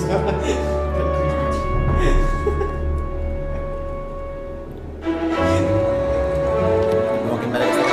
Como que me alegra.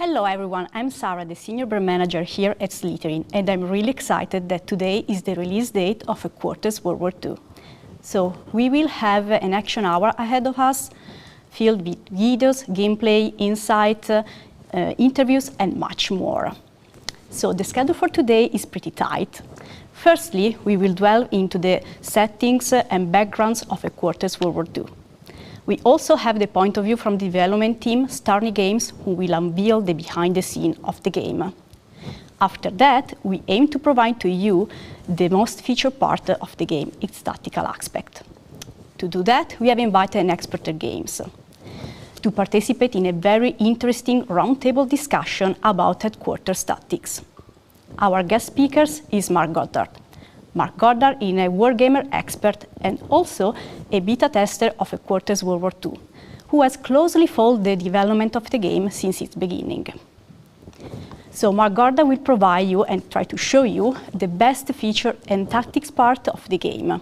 Hello everyone, I'm Sara, the Senior Brand Manager here at Slytherin, and I'm really excited that today is the release date of A Quarters World War II. So we will have an action hour ahead of us, filled with videos, gameplay, insight, interviews, and much more. So the schedule for today is pretty tight. Firstly, we will delve into the settings and backgrounds of A Quarters World War II. We also have the point of view from the development team, Starny Games, who will unveil the behind the scene of the game. After that, we aim to provide to you the most featured part of the game, its tactical aspect. To do that, we have invited an expert at games to participate in a very interesting roundtable discussion about headquarters tactics. Our guest speaker is Mark Goddard. Mark Goddard is a wargamer expert and also a beta tester of A Quarters World War II, who has closely followed the development of the game since its beginning. So Mark Goddard will provide you and try to show you the best feature and tactics part of the game.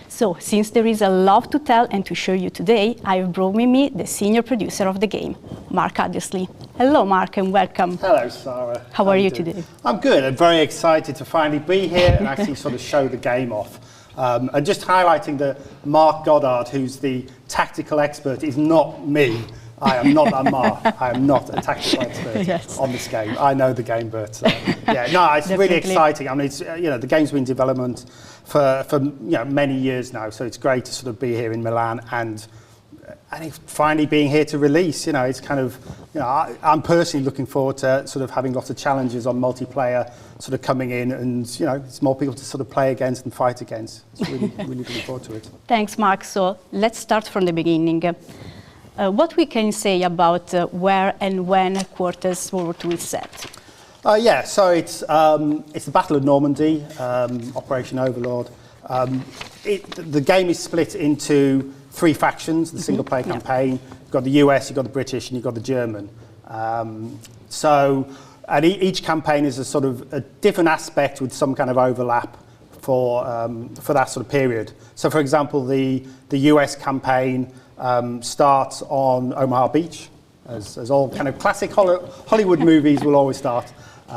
So since there is a lot to tell and to show you today, I have brought with me the senior producer of the game, Mark Addersley. Hello, Mark, and welcome. Hello, Sara. How are you today? I'm good. I'm very excited to finally be here and actually sort of show the game off. And just highlighting that Mark Goddard, who's the tactical expert, is not me. I am not that Mark. I am not a tactical expert on this game. I know the game, but yeah, no, it's really exciting. I mean, it's the game's been in development for many years now, so it's great to sort of be here in Milan and finally being here to release. It's kind of I'm personally looking forward to sort of having lots of challenges on multiplayer sort of coming in, and it's more people to sort of play against and fight against. It's really really looking forward to it. Thanks, Mark. So let's start from the beginning. What we can say about where and when Quarters World War II is set? So it's the Battle of Normandy, Operation Overlord. The game is split into three factions: the single-player campaign. You've got the US, you've got the British, and you've got the German. And each campaign is a sort of a different aspect with some kind of overlap for that sort of period. So, for example, the US campaign starts on Omaha Beach, as all kind of classic Hollywood movies will always start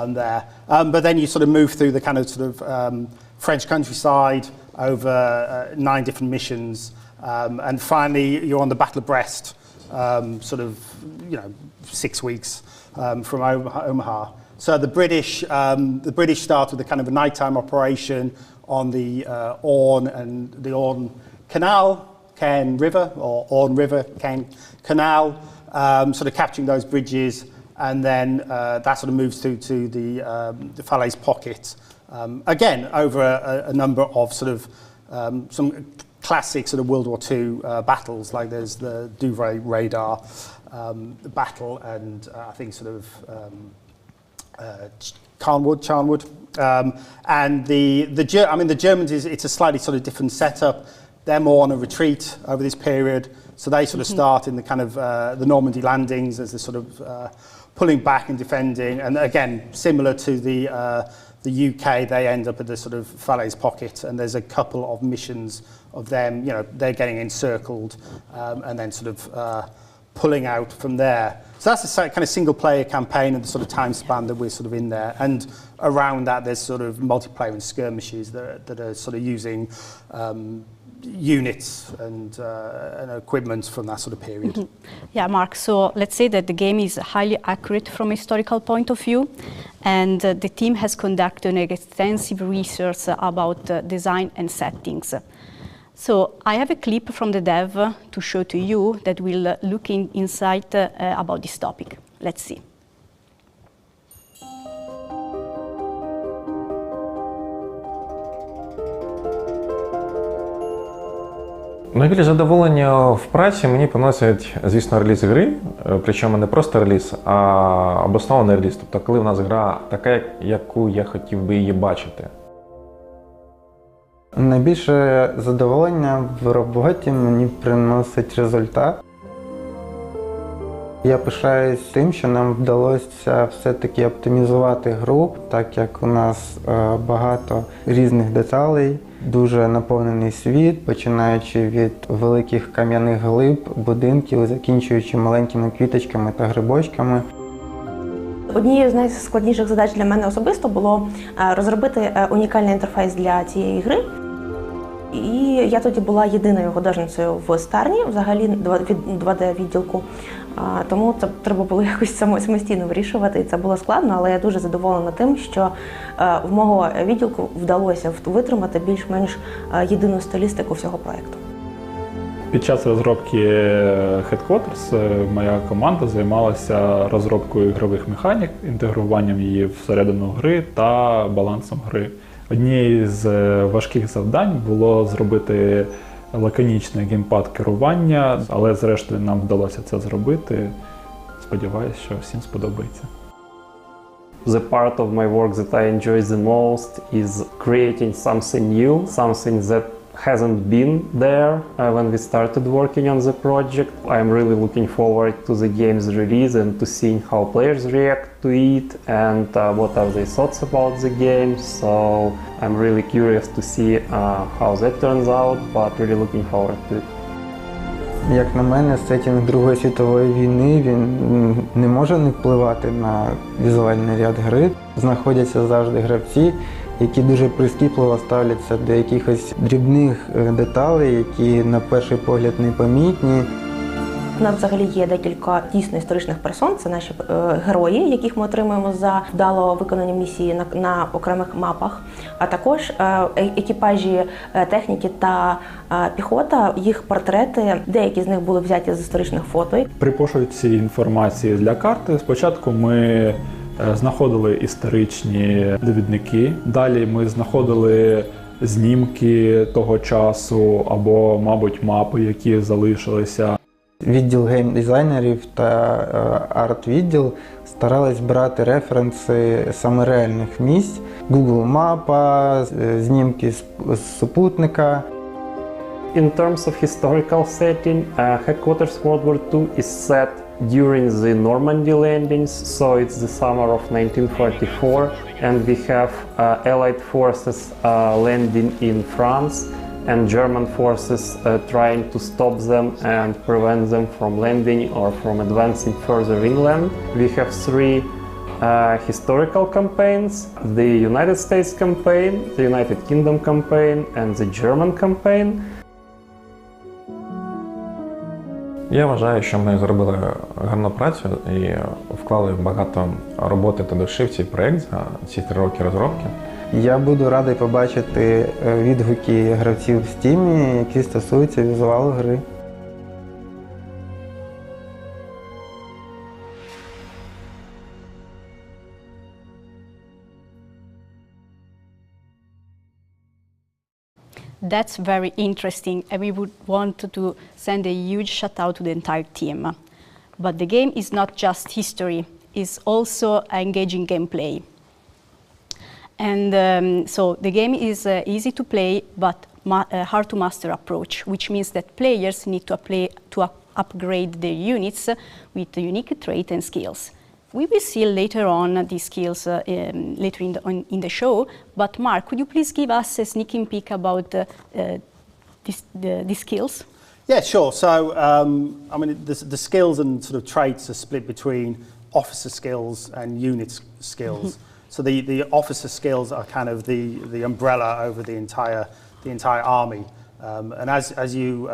there. But then you sort of move through the kind of sort of French countryside over 9 different missions, and finally you're on the Battle of Brest, sort of 6 weeks from Omaha. So the British start with a kind of a nighttime operation on the Orne and the Orne Canal. Cairn River, or Orne River, Cairn Canal, sort of capturing those bridges, and then that sort of moves through to the Falaise Pocket, again over a number of sort of some classic sort of World War II battles, like there's the Douvres Radar battle, and I think sort of Charnwood, and the Germans it's a slightly sort of different setup. They're more on a retreat over this period, so they sort of start in the kind of the Normandy landings as they're sort of pulling back and defending. And again, similar to the UK, they end up at the sort of Falaise Pocket, and there's a couple of missions of them. They're getting encircled and then sort of pulling out from there. So that's a kind of single-player campaign and the sort of time span that we're sort of in there. And around that, there's sort of multiplayer and skirmishes that are sort of using units and equipment from that sort of period. Yeah, Mark, so let's say that the game is highly accurate from a historical point of view, and the team has conducted an extensive research about design and settings. So I have a clip from the dev to show to you that will look insight about this topic. Let's see. Найбільше задоволення в праці мені приносять, звісно, реліз гри, причому не просто реліз, а обоснований реліз. Тобто, коли в нас гра така, яку я хотів би її бачити. Найбільше задоволення в роботі мені приносить результат. Я пишаюсь тим, що нам вдалося все-таки оптимізувати гру, так як у нас багато різних деталей, дуже наповнений світ, починаючи від великих кам'яних глиб, будинків, закінчуючи маленькими квіточками та грибочками. Однією з найскладніших задач для мене особисто було розробити унікальний інтерфейс для цієї гри. І я тоді була єдиною художницею в Старні, взагалі 2D-відділку. Тому це треба було якось самостійно вирішувати, і це було складно, але я дуже задоволена тим, що в мого відділку вдалося витримати більш-менш єдину стилістику всього проєкту. Під час розробки Headquarters моя команда займалася розробкою ігрових механік, інтегруванням її всередину гри та балансом гри. Однією з важких завдань було зробити лаконічний геймпад керування, але зрештою нам вдалося це зробити. Сподіваюся, що всім сподобається. The part of my work that I enjoy the most is creating something new, something that hasn't been there when we started working on the project. I'm really looking forward to the game's release and to seeing how players react to it and what are their thoughts about the game. So I'm really curious to see how that turns out, but really looking forward to it. Як на мене, сеттинг Другої світової війни, він не може не впливати на візуальний ряд гри. Знаходяться завжди гравці, які дуже прискіпливо ставляться до якихось дрібних деталей, які на перший погляд непомітні. У нас взагалі є декілька дійсно історичних персон. Це наші герої, яких ми отримуємо за вдало виконані місії на окремих мапах. А також екіпажі техніки та піхота, їх портрети, деякі з них були взяті з історичних фото. При пошуці інформації для карти спочатку ми знаходили історичні довідники, далі ми знаходили знімки того часу або, мабуть, мапи, які залишилися. Відділ геймдизайнерів та арт-відділ старались брати референси саме реальних місць. Google мапа, знімки з супутника. In terms of historical setting, Headquarters World War II is set during the Normandy landings, so it's the summer of 1944, and we have Allied forces landing in France and German forces trying to stop them and prevent them from landing or from advancing further inland. We have three historical campaigns: the United States campaign, the United Kingdom campaign, and the German campaign. Я вважаю, що ми зробили гарну працю і вклали багато роботи та душі в цей проєкт за ці 3 роки розробки. Я буду радий побачити відгуки гравців в Steam, які стосуються візуалу гри. That's very interesting, and we would want to send a huge shout out to the entire team. But the game is not just history, it's also engaging gameplay. And so the game is easy to play, but hard to master approach, which means that players need to upgrade their units with unique traits and skills. We will see later on these skills later in the show, but Mark, could you please give us a sneaking peek about these skills? Yeah, sure. So, I mean, the skills and sort of traits are split between officer skills and unit skills. So the officer skills are kind of the umbrella over the entire army. And as you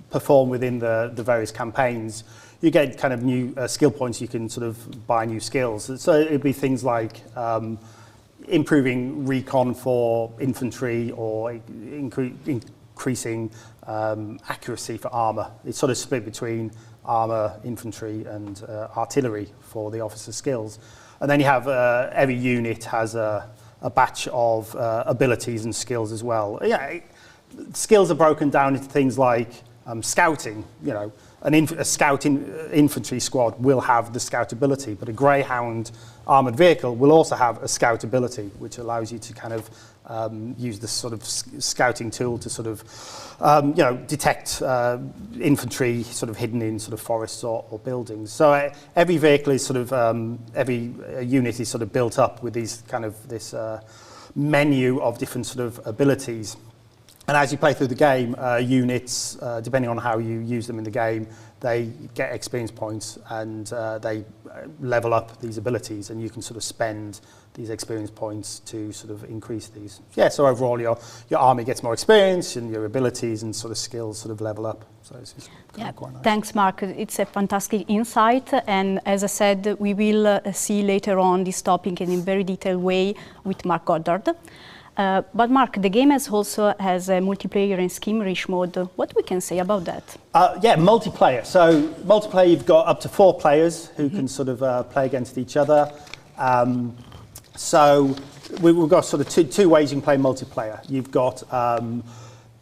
perform within the various campaigns, you get kind of new skill points. You can sort of buy new skills. So it'd be things like improving recon for infantry or increasing accuracy for armor. It's sort of split between armor, infantry, and artillery for the officer skills. And then you have every unit has a batch of abilities and skills as well. Yeah, skills are broken down into things like scouting. You know, a scout infantry squad will have the scout ability, but a Greyhound armored vehicle will also have a scout ability, which allows you to kind of use this sort of scouting tool to sort of detect infantry sort of hidden in sort of forests or buildings. So every vehicle is sort of every unit is sort of built up with these kind of this menu of different sort of abilities. And as you play through the game, units, depending on how you use them in the game, they get experience points and they level up these abilities, and you can sort of spend these experience points to sort of increase these. Yeah, so overall your army gets more experience and your abilities and sort of skills sort of level up. So it's kind of quite nice. Thanks, Mark. It's a fantastic insight, and as I said, we will see later on this topic in a very detailed way with Mark Goddard. But Mark, the game also has a multiplayer and skirmish mode. What we can say about that? Yeah, multiplayer. So multiplayer, you've got up to 4 players who can sort of play against each other. So we've got sort of two ways you can play multiplayer. You've got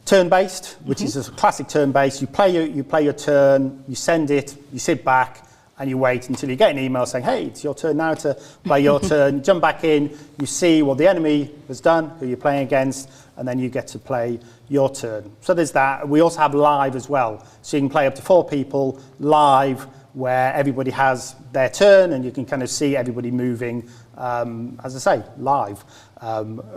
turn-based, which is a classic turn-based. You play your turn, you send it, you sit back, and you wait until you get an email saying, hey, it's your turn now to play your turn. You jump back in, you see what the enemy has done, who you're playing against, and then you get to play your turn. So there's that. We also have live as well. So you can play up to 4 people live, where everybody has their turn, and you can kind of see everybody moving, as I say, live,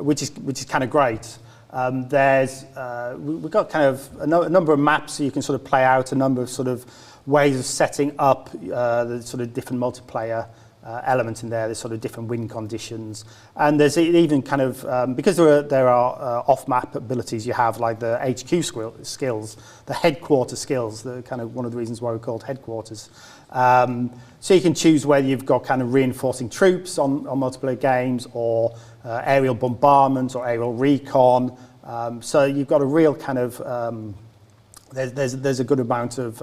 which is kind of great. We've got kind of a number of maps so you can sort of play out, a number of sort of ways of setting up the sort of different multiplayer elements in there. There's sort of different win conditions, and there's even kind of because there are off-map abilities you have, like the HQ skills, the headquarter skills. The kind of one of the reasons why we're called headquarters. So you can choose whether you've got kind of reinforcing troops on multiplayer games, or aerial bombardment, or aerial recon. So you've got a real kind of there's a good amount of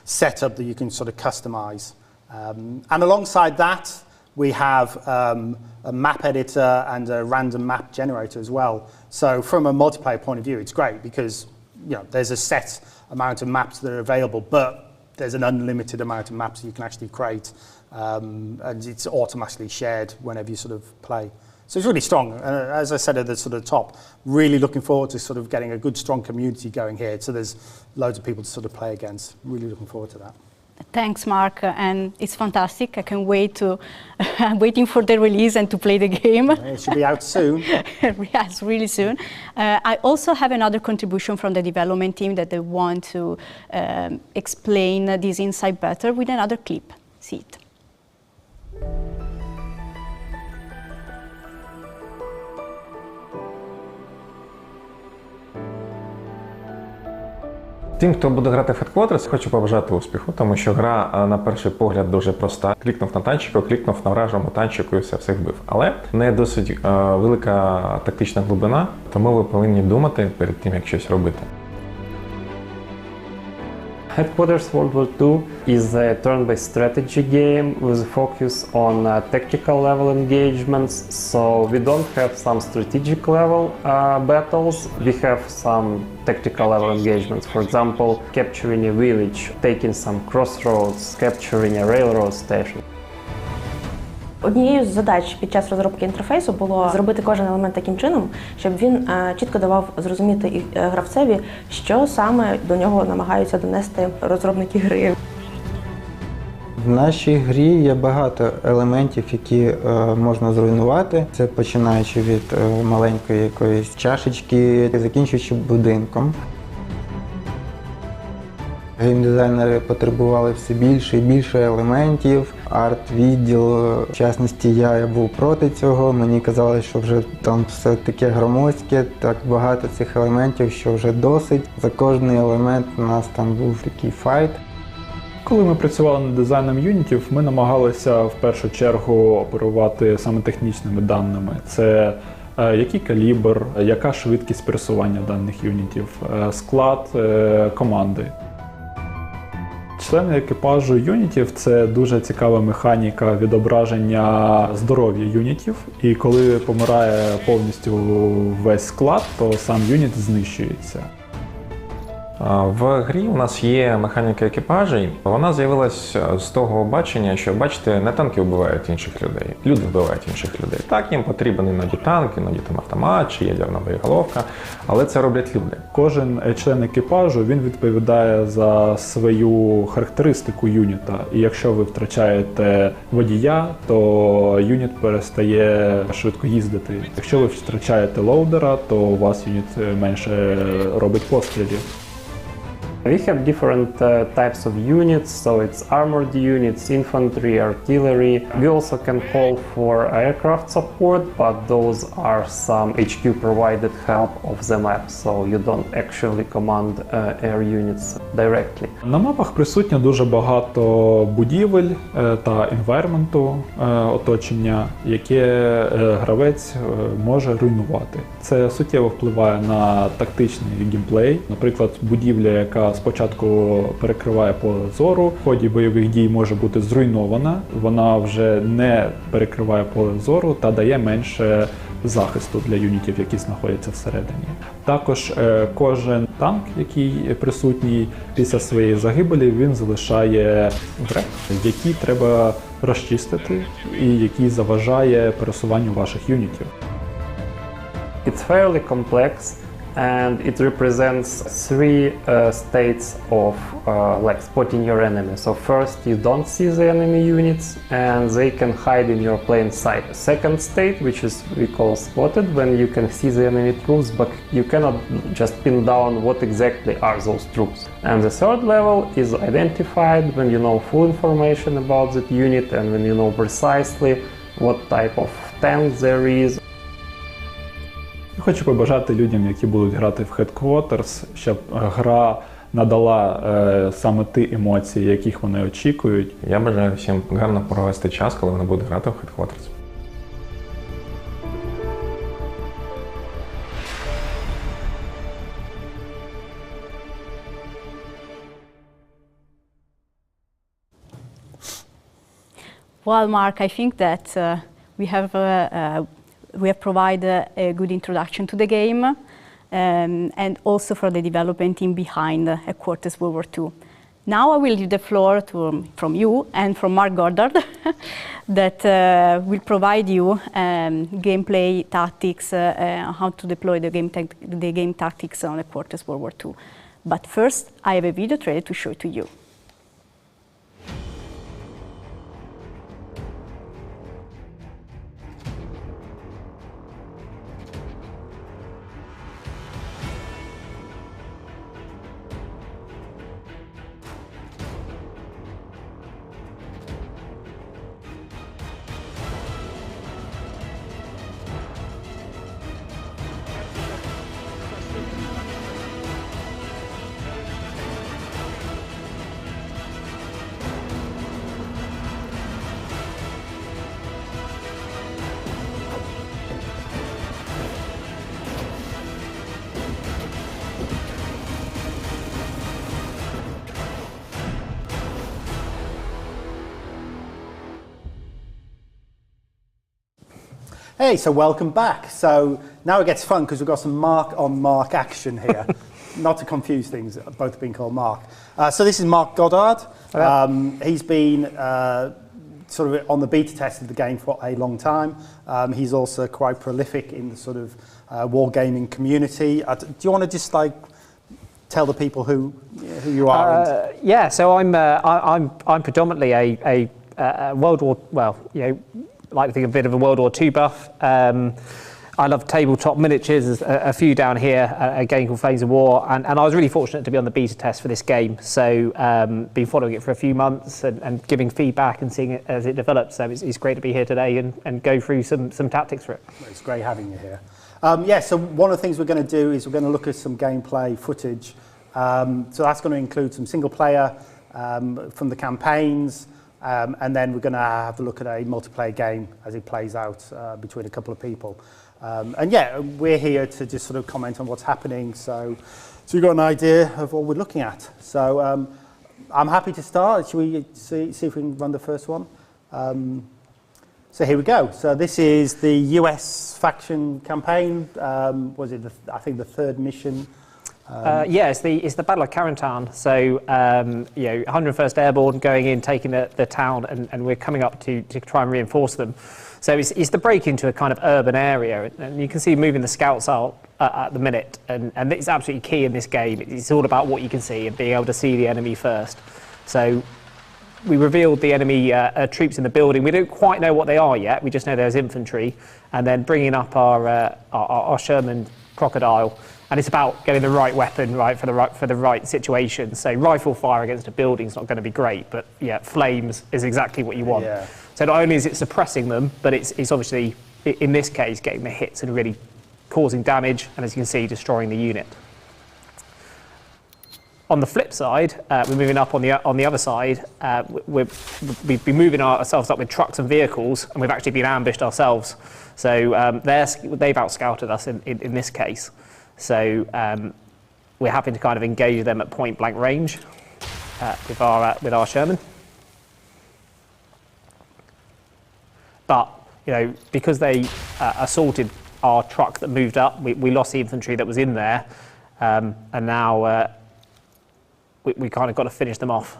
setup that you can sort of customize. And alongside that, we have a map editor and a random map generator as well. So from a multiplayer point of view, it's great because there's a set amount of maps that are available, but there's an unlimited amount of maps that you can actually create, and it's automatically shared whenever you sort of play. So it's really strong. As I said at the sort of top, really looking forward to sort of getting a good, strong community going here. So there's loads of people to sort of play against. Really looking forward to that. Thanks, Mark, and it's fantastic. I can wait to. I'm waiting for the release and to play the game. It should be out soon. Yes, really soon. I also have another contribution from the development team that they want to explain this insight better with another clip. See it. Тим, хто буде грати в Headquarters, хочу побажати успіху, тому що гра на перший погляд дуже проста. Клікнув на танчику, клікнув на вражому танчику і всіх вбив. Але в неї досить велика тактична глибина, тому ви повинні думати перед тим, як щось робити. Headquarters World War II is a turn-based strategy game with a focus on tactical level engagements. So we don't have some strategic level battles, we have some tactical level engagements. For example, capturing a village, taking some crossroads, capturing a railroad station. Однією з задач під час розробки інтерфейсу було зробити кожен елемент таким чином, щоб він чітко давав зрозуміти гравцеві, що саме до нього намагаються донести розробники гри. В нашій грі є багато елементів, які можна зруйнувати. Це починаючи від маленької якоїсь чашечки, закінчуючи будинком. Геймдизайнери потребували все більше і більше елементів. Арт-відділ, в частності я був проти цього. Мені казали, що вже там все таке громоздке, так багато цих елементів, що вже досить. За кожний елемент у нас там був такий файт. Коли ми працювали над дизайном юнітів, ми намагалися в першу чергу оперувати саме технічними даними. Це який калібр, яка швидкість пересування даних юнітів, склад команди. Члени екіпажу юнітів – це дуже цікава механіка відображення здоров'я юнітів. І коли помирає повністю весь склад, то сам юніт знищується. В грі у нас є механіка екіпажей. Вона з'явилась з того бачення, що, бачите, не танки вбивають інших людей, люди вбивають інших людей. Так, їм потрібен іноді танк, іноді там автомат чи ядерна боєголовка, але це роблять люди. Кожен член екіпажу, він відповідає за свою характеристику юніта. І якщо ви втрачаєте водія, то юніт перестає швидко їздити. Якщо ви втрачаєте лоудера, то у вас юніт менше робить пострілів. We have different types of units, so it's armored units, infantry, artillery. We also can call for aircraft support, but those are some HQ provided help of the map, so you don't actually command air units directly. На мапах присутньо дуже багато будівель та інвайрменту оточення, яке гравець може руйнувати. Це суттєво впливає на тактичний геймплей. Наприклад, будівля, яка спочатку перекриває поле зору, в ході бойових дій може бути зруйнована, вона вже не перекриває поле зору та дає менше захисту для юнітів, які знаходяться всередині. Також кожен танк, який присутній після своєї загибелі, він залишає вред, який треба розчистити і який заважає пересуванню ваших юнітів. It's fairly complex, and it represents three states of like spotting your enemy. So first, you don't see the enemy units, and they can hide in your plain sight. Second state, which is we call spotted, when you can see the enemy troops, but you cannot just pin down what exactly are those troops. And the third level is identified, when you know full information about that unit and when you know precisely what type of tank there is. Хочу побажати людям, які будуть грати в Headquarters, щоб гра надала саме ті емоції, яких вони очікують. Я бажаю всім гарно провести час, коли вони будуть грати в Headquarters. Well, Mark, I think that we have provided a good introduction to the game and also for the development team behind Headquarters World War II. Now I will give the floor from you and from Mark Goddard that will provide you gameplay tactics, how to deploy the game tactics on Headquarters World War II. But first, I have a video trailer to show to you. Hey, so welcome back. So now it gets fun because we've got some Mark-on-Mark action here. Not to confuse things, both have been called Mark. So this is Mark Goddard. He's been sort of on the beta test of the game for a long time. He's also quite prolific in the sort of wargaming community. Do you want to just like tell the people who you are? Yeah, so I'm predominantly a World War, well, you know, like to think a bit of a World War II buff. I love tabletop miniatures. There's a few down here, a game called Flames of War, and I was really fortunate to be on the beta test for this game. So been following it for a few months and giving feedback and seeing it as it develops. So it's great to be here today and go through some tactics for it. It's great having you here. Yeah, so one of the things we're going to do is we're going to look at some gameplay footage. So that's going to include some single player from the campaigns, and then we're going to have a look at a multiplayer game as it plays out between a couple of people. And yeah, we're here to just sort of comment on what's happening, so you've got an idea of what we're looking at. So I'm happy to start. Should we see if we can run the first one? So here we go. So this is the US faction campaign. Was it, I think, the third mission. Yeah, it's the Battle of Carentan. So, 101st Airborne going in, taking the town, and we're coming up to try and reinforce them. So it's the break into a kind of urban area, and you can see moving the scouts out at the minute, and it's absolutely key in this game. It's all about what you can see and being able to see the enemy first. So we revealed the enemy troops in the building. We don't quite know what they are yet. We just know there's infantry, and then bringing up our Sherman Crocodile. And it's about getting the right weapon right for the right situation. So rifle fire against a building is not going to be great, but yeah, flames is exactly what you want. Yeah. So not only is it suppressing them, but it's obviously, in this case, getting the hits and really causing damage, and as you can see, destroying the unit. On the flip side, we're moving up on the other side. We've been moving ourselves up with trucks and vehicles, and we've actually been ambushed ourselves. So they've out-scouted us in this case. So we're having to kind of engage them at point blank range with our Sherman. But because they assaulted our truck that moved up, we lost the infantry that was in there, and now we kind of got to finish them off.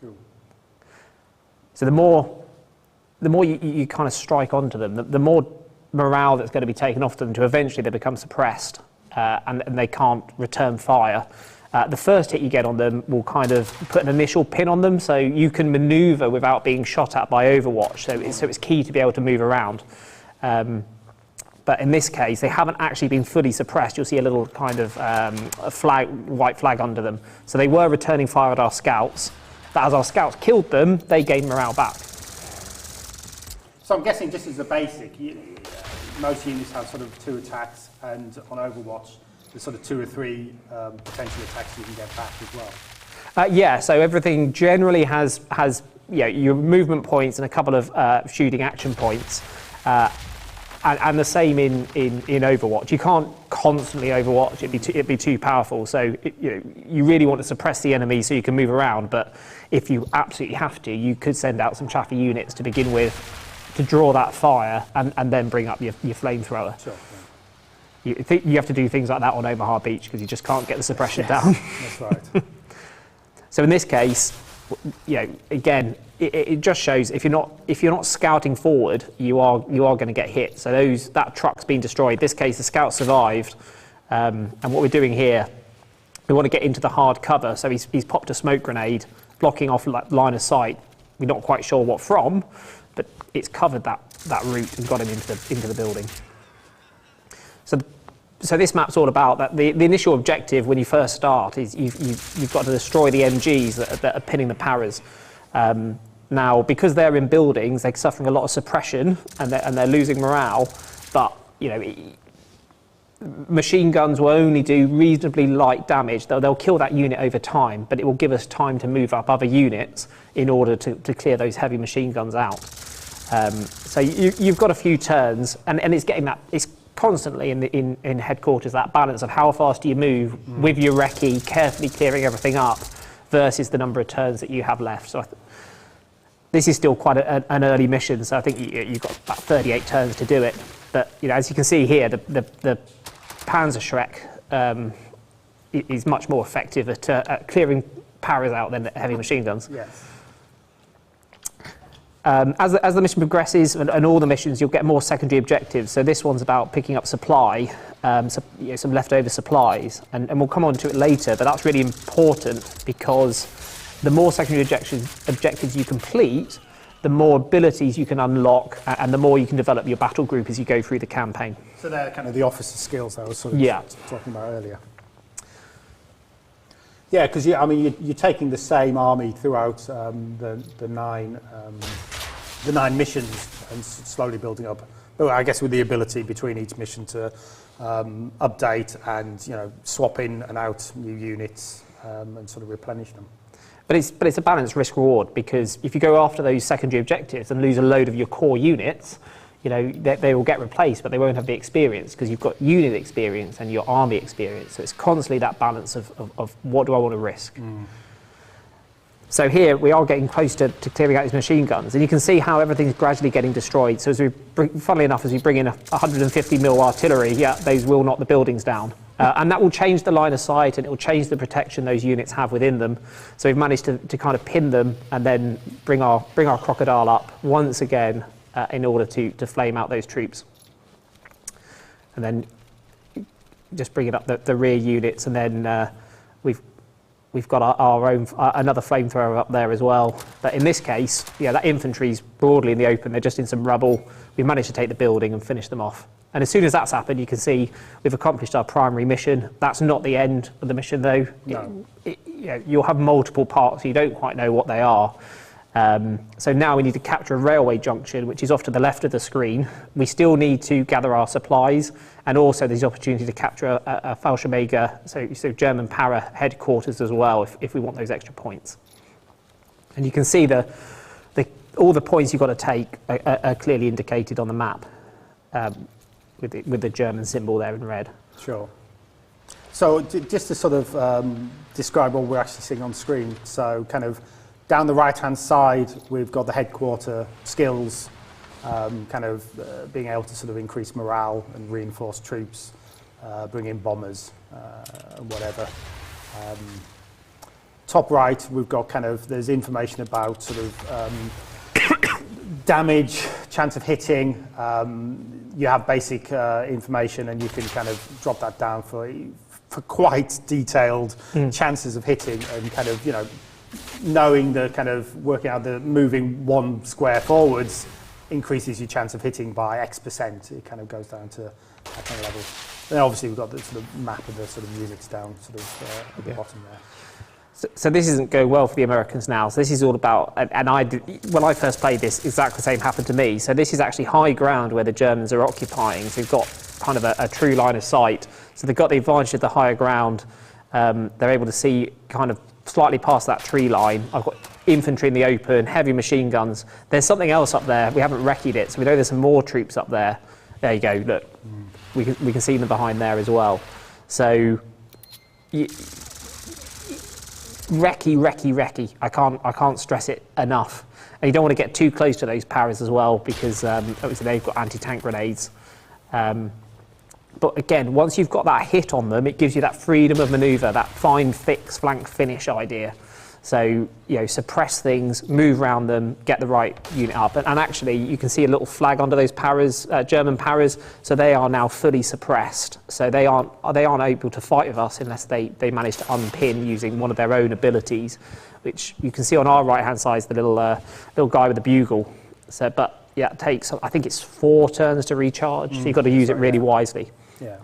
Cool. So the more you kind of strike onto them, the more morale that's going to be taken off them to eventually they become suppressed and they can't return fire. The first hit you get on them will kind of put an initial pin on them, so you can maneuver without being shot at by Overwatch. So it's key to be able to move around. But in this case, they haven't actually been fully suppressed. You'll see a little kind of white flag under them. So they were returning fire at our scouts, but as our scouts killed them, they gained morale back. So I'm guessing just as a basic, most units have sort of 2 attacks, and on Overwatch, there's sort of 2 or 3 potential attacks you can get back as well. Yeah, so everything generally has your movement points and a couple of shooting action points. And the same in Overwatch. You can't constantly Overwatch; it'd be too powerful. So you really want to suppress the enemy so you can move around. But if you absolutely have to, you could send out some chaffy units to begin with, to draw that fire, and then bring up your flamethrower. Sure. You have to do things like that on Omaha Beach because you just can't get the suppression down. That's right. So in this case, again, it just shows if you're not scouting forward, you are going to get hit. So that truck's been destroyed. In this case, the scout survived, and what we're doing here, we want to get into the hard cover. So he's popped a smoke grenade, blocking off line of sight. We're not quite sure what from, but it's covered that route and got him into the building. So this map's all about that. The initial objective when you first start is you've got to destroy the MGs that are pinning the paras. Now, because they're in buildings, they're suffering a lot of suppression and they're losing morale. But machine guns will only do reasonably light damage. They'll kill that unit over time, but it will give us time to move up other units in order to clear those heavy machine guns out. So you've got a few turns, and it's getting that. It's constantly in headquarters, that balance of how fast do you move with your recce, carefully clearing everything up, versus the number of turns that you have left. So this is still quite an early mission, so I think you've got about 38 turns to do it. But as you can see here, the Panzerschreck is much more effective at clearing paras out than heavy machine guns. Yes. As the mission progresses, and all the missions, you'll get more secondary objectives. So this one's about picking up supply, some leftover supplies, and we'll come on to it later, but that's really important because the more secondary objectives you complete, the more abilities you can unlock, and the more you can develop your battle group as you go through the campaign. So they're kind of the officer skills I was sort of talking about earlier. Yeah, because you're taking the same army throughout the 9 missions and slowly building up. Well, I guess with the ability between each mission to update and swap in and out new units and sort of replenish them. But it's a balanced risk reward, because if you go after those secondary objectives and lose a load of your core units, they will get replaced, but they won't have the experience because you've got unit experience and your army experience. So it's constantly that balance of what do I want to risk. So here we are getting close to clearing out these machine guns, and you can see how everything's gradually getting destroyed. So funnily enough, as we bring in 150 mil artillery, those will knock the buildings down. And that will change the line of sight, and it will change the protection those units have within them. So we've managed to kind of pin them and then bring our crocodile up once again in order to flame out those troops. And then just bringing up the rear units, and then we've got our own another flamethrower up there as well. But in this case, yeah, that infantry's broadly in the open. They're just in some rubble. We've managed to take the building and finish them off. And as soon as that's happened, you can see we've accomplished our primary mission. That's not the end of the mission, though. No. You'll have multiple parts. You don't quite know what they are. So now we need to capture a railway junction, which is off to the left of the screen. We still need to gather our supplies, and also there's the opportunity to capture a Fallschirmjäger, so German para headquarters as well, if we want those extra points. And you can see all the points you've got to take are clearly indicated on the map. With the German symbol there in red. Sure. So just to sort of describe what we're actually seeing on screen. So kind of down the right-hand side, we've got the headquarter skills, being able to sort of increase morale and reinforce troops, bring in bombers and whatever. Top right, we've got there's information about sort of damage, chance of hitting. You have basic information, and you can kind of drop that down for quite detailed chances of hitting, and knowing working out the moving one square forwards increases your chance of hitting by X%. It kind of goes down to that kind of level. Then obviously we've got the sort of map of the sort of units down at the bottom there. So this isn't going well for the Americans now. So this is all about, when I first played this, exactly the same happened to me. So this is actually high ground where the Germans are occupying. So they've got kind of a true line of sight. So they've got the advantage of the higher ground. They're able to see kind of slightly past that tree line. I've got infantry in the open, heavy machine guns. There's something else up there. We haven't recce'd it, so we know there's some more troops up there. There you go, look. We can see them behind there as well. So, recce. I can't stress it enough. And you don't want to get too close to those paras as well, because obviously they've got anti-tank grenades. But again, once you've got that hit on them, it gives you that freedom of manoeuvre, that find, fix, flank, finish idea. So, suppress things, move around them, get the right unit up. And actually, you can see a little flag under those paras, German paras, so they are now fully suppressed. So they aren't able to fight with us unless they manage to unpin using one of their own abilities, which you can see on our right-hand side is the little guy with the bugle. So, but yeah, it takes, I think it's 4 turns to recharge, so you've got to use it really wisely. Yeah.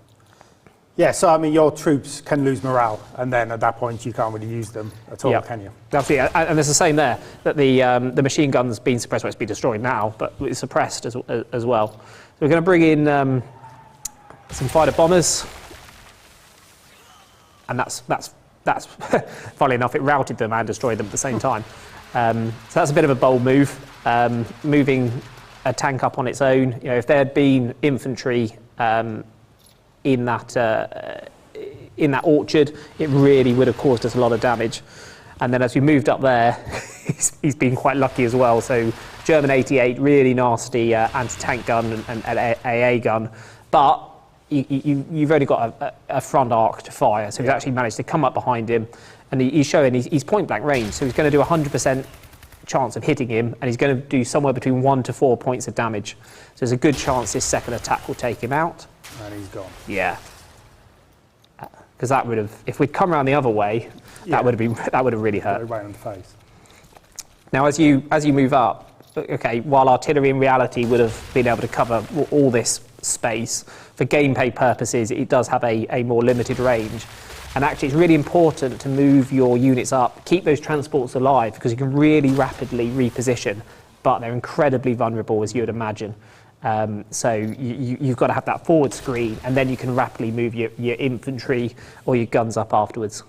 Yeah, so I mean, your troops can lose morale, and then at that point you can't really use them at all, can you? Absolutely, and there's the same there, that the machine gun's been suppressed. Well, it's been destroyed now, but it's suppressed as well. So we're going to bring in some fighter bombers, and that's funnily enough, it routed them and destroyed them at the same time. So that's a bit of a bold move, moving a tank up on its own. If there had been infantry in that orchard, it really would have caused us a lot of damage. And then as we moved up there, he's been quite lucky as well. So German 88, really nasty anti-tank gun and AA gun, but you've only got a front arc to fire. So he's actually managed to come up behind him, and he's showing he's point blank range. So he's going to do 100% chance of hitting him, and he's going to do somewhere between 1 to 4 points of damage. So there's a good chance this second attack will take him out. And he's gone. Yeah. Because that would have, if we'd come around the other way, that would have really hurt. Right on the face. Now, as you move up, okay, while artillery in reality would have been able to cover all this space, for gameplay purposes, it does have a more limited range. And actually, it's really important to move your units up, keep those transports alive, because you can really rapidly reposition, but they're incredibly vulnerable, as you would imagine. So you've got to have that forward screen, and then you can rapidly move your infantry or your guns up afterwards.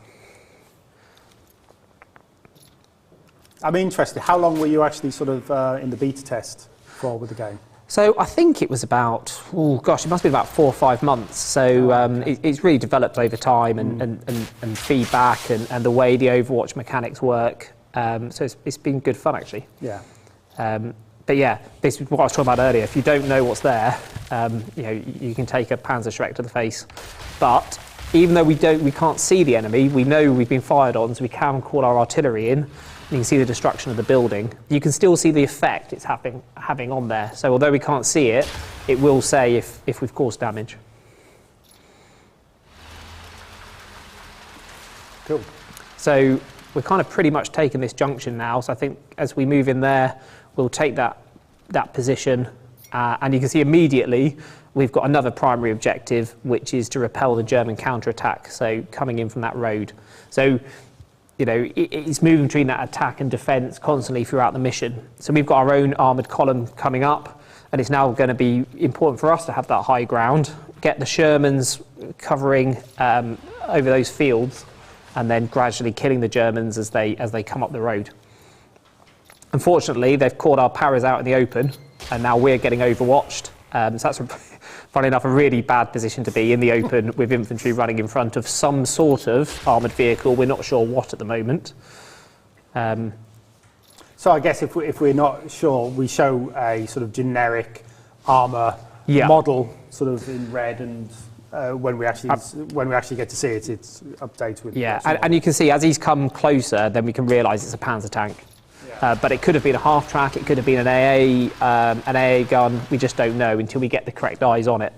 I'm interested, how long were you actually sort of in the beta test for with the game? So I think it was about, it must have been about 4 or 5 months. So it's really developed over time, and feedback and the way the Overwatch mechanics work. So it's been good fun, actually. Yeah. But yeah, this is what I was talking about earlier. If you don't know what's there, you can take a Panzerschreck to the face. But even though we can't see the enemy, we know we've been fired on, so we can call our artillery in. You can see the destruction of the building. You can still see the effect it's having on there. So although we can't see it, it will say if we've caused damage. Cool. So we're kind of pretty much taken this junction now. So I think as we move in there, we'll take that position. And you can see immediately we've got another primary objective, which is to repel the German counterattack. So coming in from that road. So, you know, it's moving between that attack and defence constantly throughout the mission. So we've got our own armoured column coming up, and it's now going to be important for us to have that high ground, get the Shermans covering over those fields, and then gradually killing the Germans as they come up the road. Unfortunately, they've caught our Paras out in the open, and now we're getting overwatched. So that's, funny enough, a really bad position to be in the open with infantry running in front of some sort of armoured vehicle. We're not sure what at the moment. So I guess if we're not sure, we show a sort of generic armour model, sort of in red, and when we actually get to see it, it's updated with. Yeah, and you can see as he's come closer, then we can realise it's a Panzer tank. But it could have been a half track, it could have been an AA gun, we just don't know until we get the correct eyes on it.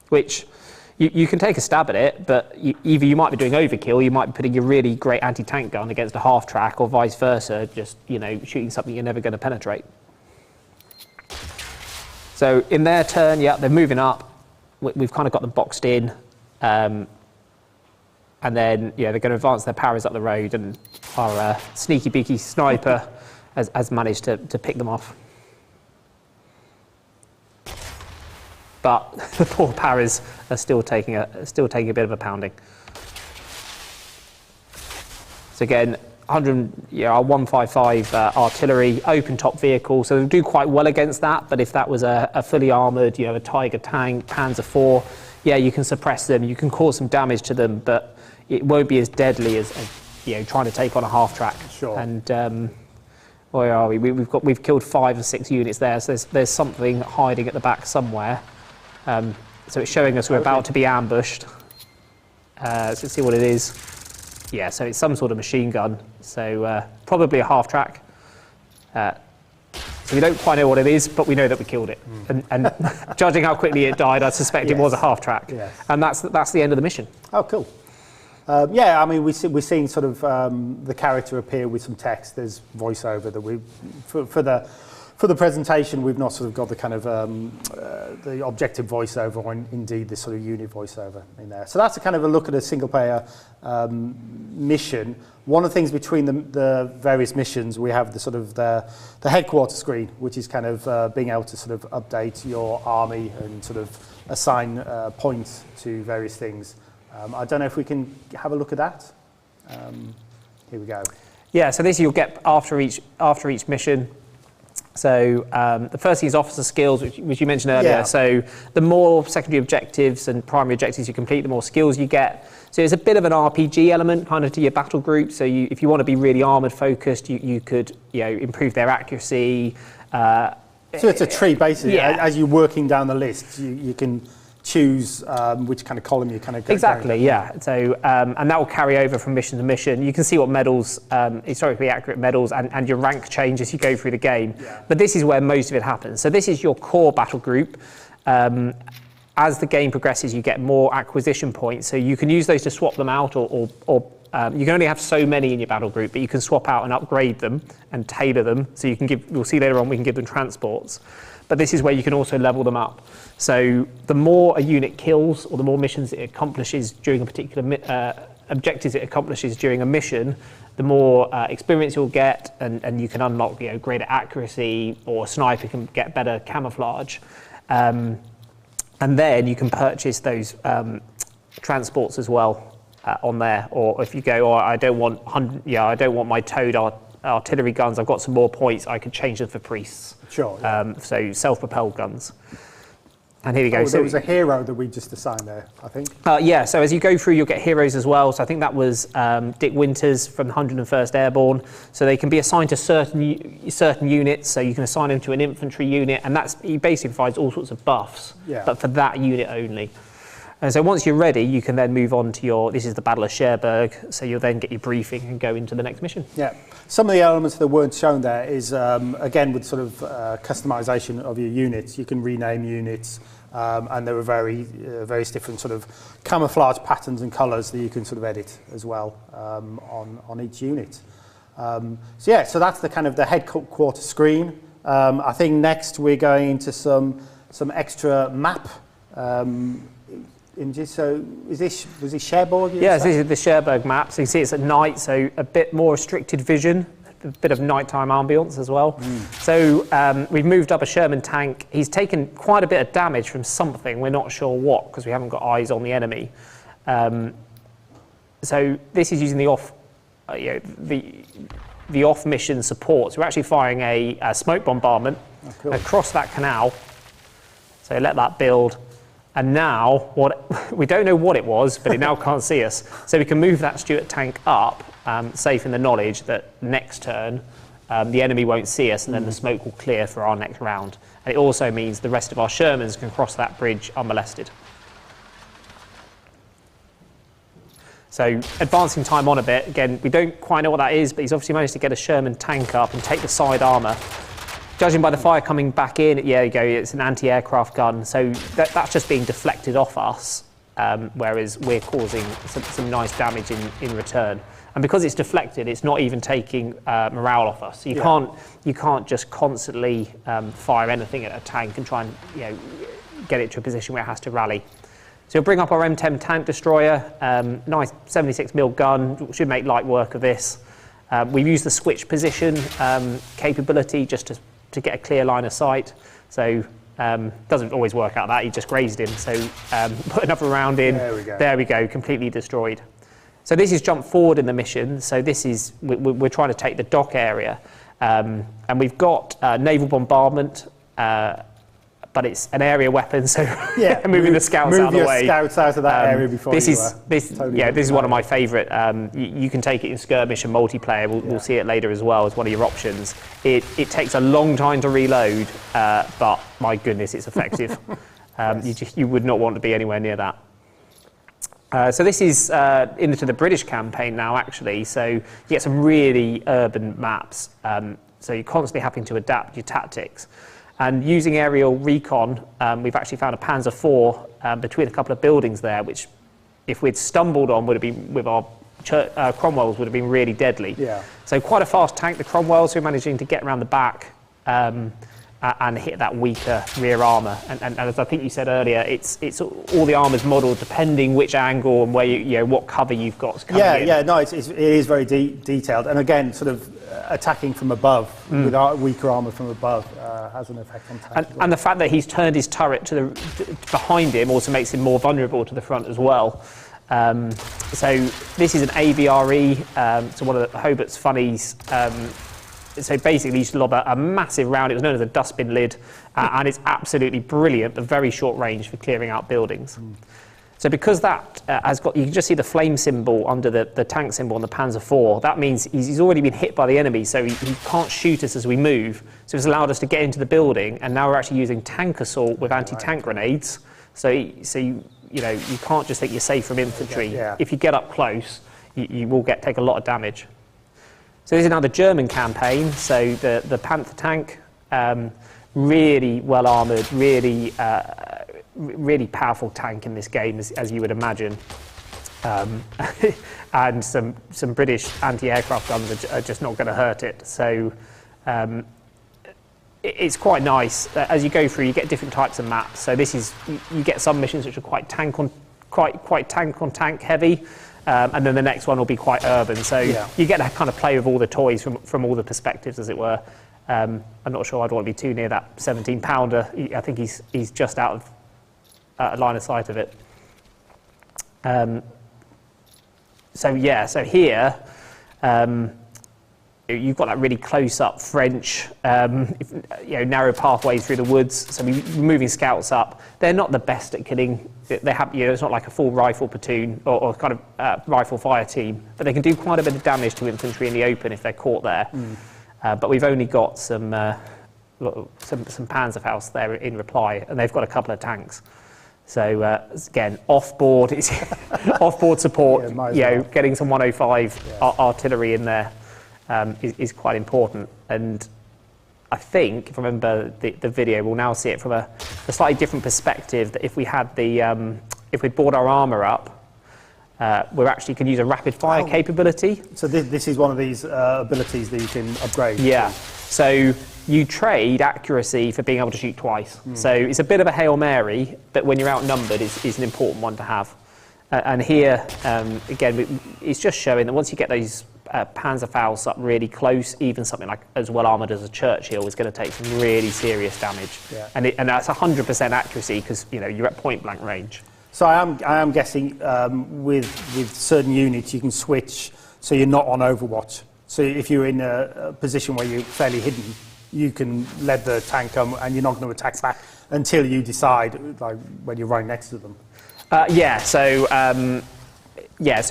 Which, you can take a stab at it, but either you might be doing overkill, you might be putting your really great anti-tank gun against a half track, or vice versa, just, you know, shooting something you're never going to penetrate. So in their turn, yeah, they're moving up, we've kind of got them boxed in, and then, yeah, they're going to advance their Paras up the road, and our sneaky beaky sniper has managed to pick them off. But the poor Paras are still taking a bit of a pounding. So again, our 155 artillery, open top vehicle, so they do quite well against that. But if that was a fully armoured, you know, a Tiger tank, Panzer IV, yeah, you can suppress them, you can cause some damage to them, but it won't be as deadly as you know, trying to take on a half track. Sure. And where are we? We've killed 5 or 6 units there. So there's something hiding at the back somewhere. So it's showing us we're about to be ambushed. So let's see what it is. Yeah, so it's some sort of machine gun. So probably a half track. So we don't quite know what it is, but we know that we killed it. And judging how quickly it died, I suspect it was a half track. Yes. And that's the end of the mission. Oh, cool. Yeah, I mean, we're seeing sort of the character appear with some text. There's voiceover that we, for the presentation, we've not sort of got the kind of the objective voiceover, or indeed the sort of unit voiceover in there. So that's a kind of a look at a single player mission. One of the things between the various missions, we have the sort of the headquarters screen, which is kind of being able to sort of update your army and sort of assign points to various things. I don't know if we can have a look at that. Here we go. Yeah, so this you'll get after each mission. So the first thing is officer skills, which you mentioned earlier. Yeah. So the more secondary objectives and primary objectives you complete, the more skills you get. So it's a bit of an RPG element kind of to your battle group. So if you want to be really armoured focused, you could improve their accuracy. So it's a tree basically. Yeah. As you're working down the list, you can choose which kind of column you kind of go Exactly, down. yeah. So and that will carry over from mission to mission. You can see what medals, historically accurate medals, and your rank change as you go through the game. Yeah. But this is where most of it happens. So this is your core battle group. As the game progresses, you get more acquisition points. So you can use those to swap them out, or you can only have so many in your battle group, but you can swap out and upgrade them and tailor them. So you can we'll see later on, we can give them transports. But this is where you can also level them up. So the more a unit kills, or the more missions it accomplishes during a particular objectives it accomplishes during a mission, the more experience you'll get, and you can unlock greater accuracy, or a sniper can get better camouflage. And then you can purchase those transports as well on there. Or if you go, I don't want I don't want my towed artillery guns, I've got some more points, I could change them for priests. Sure. Yeah. So self-propelled guns. And here we go. Oh, so there was a hero that we just assigned there, I think. Yeah, so as you go through, you'll get heroes as well. So I think that was Dick Winters from the 101st Airborne. So they can be assigned to certain units. So you can assign them to an infantry unit, and he basically provides all sorts of buffs, Yeah. but for that unit only. And so once you're ready, you can then move on to this is the Battle of Cherbourg, so you'll then get your briefing and go into the next mission. Yeah. Some of the elements that weren't shown there is, again, with sort of customization of your units. You can rename units, and there are various different sort of camouflage patterns and colours that you can sort of edit as well on each unit. So that's the kind of the headquarter screen. I think next we're going into some extra map images. So was this Cherbourg? Yes, this is the Cherbourg map. So you can see it's at night, so a bit more restricted vision, a bit of nighttime ambience as well. So we've moved up a Sherman tank. He's taken quite a bit of damage from something. We're not sure what because we haven't got eyes on the enemy. So this is using the off, the off mission support. So we're actually firing a smoke bombardment across that canal. So let that build. And now, we don't know what it was, but it now can't see us. So we can move that Stuart tank up, safe in the knowledge that next turn, the enemy won't see us, and then the smoke will clear for our next round. And it also means the rest of our Shermans can cross that bridge unmolested. So advancing time on a bit, again, we don't quite know what that is, but he's obviously managed to get a Sherman tank up and take the side armour. Judging by the fire coming back in, yeah, you go, it's an anti-aircraft gun, so that's just being deflected off us, whereas we're causing some nice damage in return. And because it's deflected, it's not even taking morale off us. So you can't just constantly fire anything at a tank and try and get it to a position where it has to rally. So we'll bring up our M10 tank destroyer, nice 76mm gun, should make light work of this. We've used the switch position capability just to get a clear line of sight. So doesn't always work out that, he just grazed him. So put another round in, there we go, completely destroyed. So this is jump forward in the mission. So this is, we're trying to take the dock area. And we've got naval bombardment, but it's an area weapon, so moving the scouts out of the way. Move your scouts out of that area before this is one of my favourite. You can take it in skirmish and multiplayer. We'll see it later as well as one of your options. It takes a long time to reload, but my goodness, it's effective. You would not want to be anywhere near that. So this is into the British campaign now, actually. So you get some really urban maps. So you're constantly having to adapt your tactics. And using aerial recon, we've actually found a Panzer IV between a couple of buildings there, which if we'd stumbled on would have been with our Cromwells would have been really deadly. Yeah. So quite a fast tank, the Cromwells, who are managing to get around the back and hit that weaker rear armour. And as I think you said earlier, it's all the armour's modelled depending which angle and where what cover you've got. No, it is very detailed, and again, sort of attacking from above with weaker armour from above has an effect on tank. And the fact that he's turned his turret to behind him also makes him more vulnerable to the front as well. So this is an AVRE, so one of the Hobart's funnies. So basically, you should lob a massive round. It was known as a dustbin lid, and it's absolutely brilliant, but very short range for clearing out buildings. So because that has got, you can just see the flame symbol under the tank symbol on the Panzer IV. That means he's already been hit by the enemy, so he can't shoot us as we move. So it's allowed us to get into the building, and now we're actually using tank assault with anti-tank grenades. So you can't just think you're safe from infantry. If you get up close, you will take a lot of damage. So this is now the German campaign. So the Panther tank, really well armoured, really powerful tank in this game, as you would imagine. And some British anti-aircraft guns are just not going to hurt it. So it's quite nice. As you go through, you get different types of maps. So this is, you get some missions which are quite tank on tank heavy. And then the next one will be quite urban. So you get to kind of play with all the toys from all the perspectives, as it were. I'm not sure I'd want to be too near that 17-pounder. I think he's just out of line of sight of it. So here you've got that really close-up French, narrow pathways through the woods. So we're moving scouts up. They're not the best at killing. They have, it's not like a full rifle platoon or kind of rifle fire team, but they can do quite a bit of damage to infantry in the open if they're caught there. But we've only got some Panzerfaust there in reply, and they've got a couple of tanks. So again, off-board, it's off-board support. Yeah, might as well. Getting some 105 artillery in there is quite important. And I think, if I remember the video, we'll now see it from a slightly different perspective. That if we had if we brought our armour up, we actually can use a rapid fire capability. So this is one of these abilities that you can upgrade. Yeah. So you trade accuracy for being able to shoot twice. So it's a bit of a Hail Mary, but when you're outnumbered, it's an important one to have. And here, again, it's just showing that once you get those Panzerfaust up really close, even something like as well armoured as a Churchill is going to take some really serious damage. Yeah. And that's 100% accuracy because you're at point blank range. So I am guessing with certain units you can switch so you're not on Overwatch. So if you're in a position where you're fairly hidden, you can let the tank come and you're not going to attack back until you decide, like when you're right next to them. So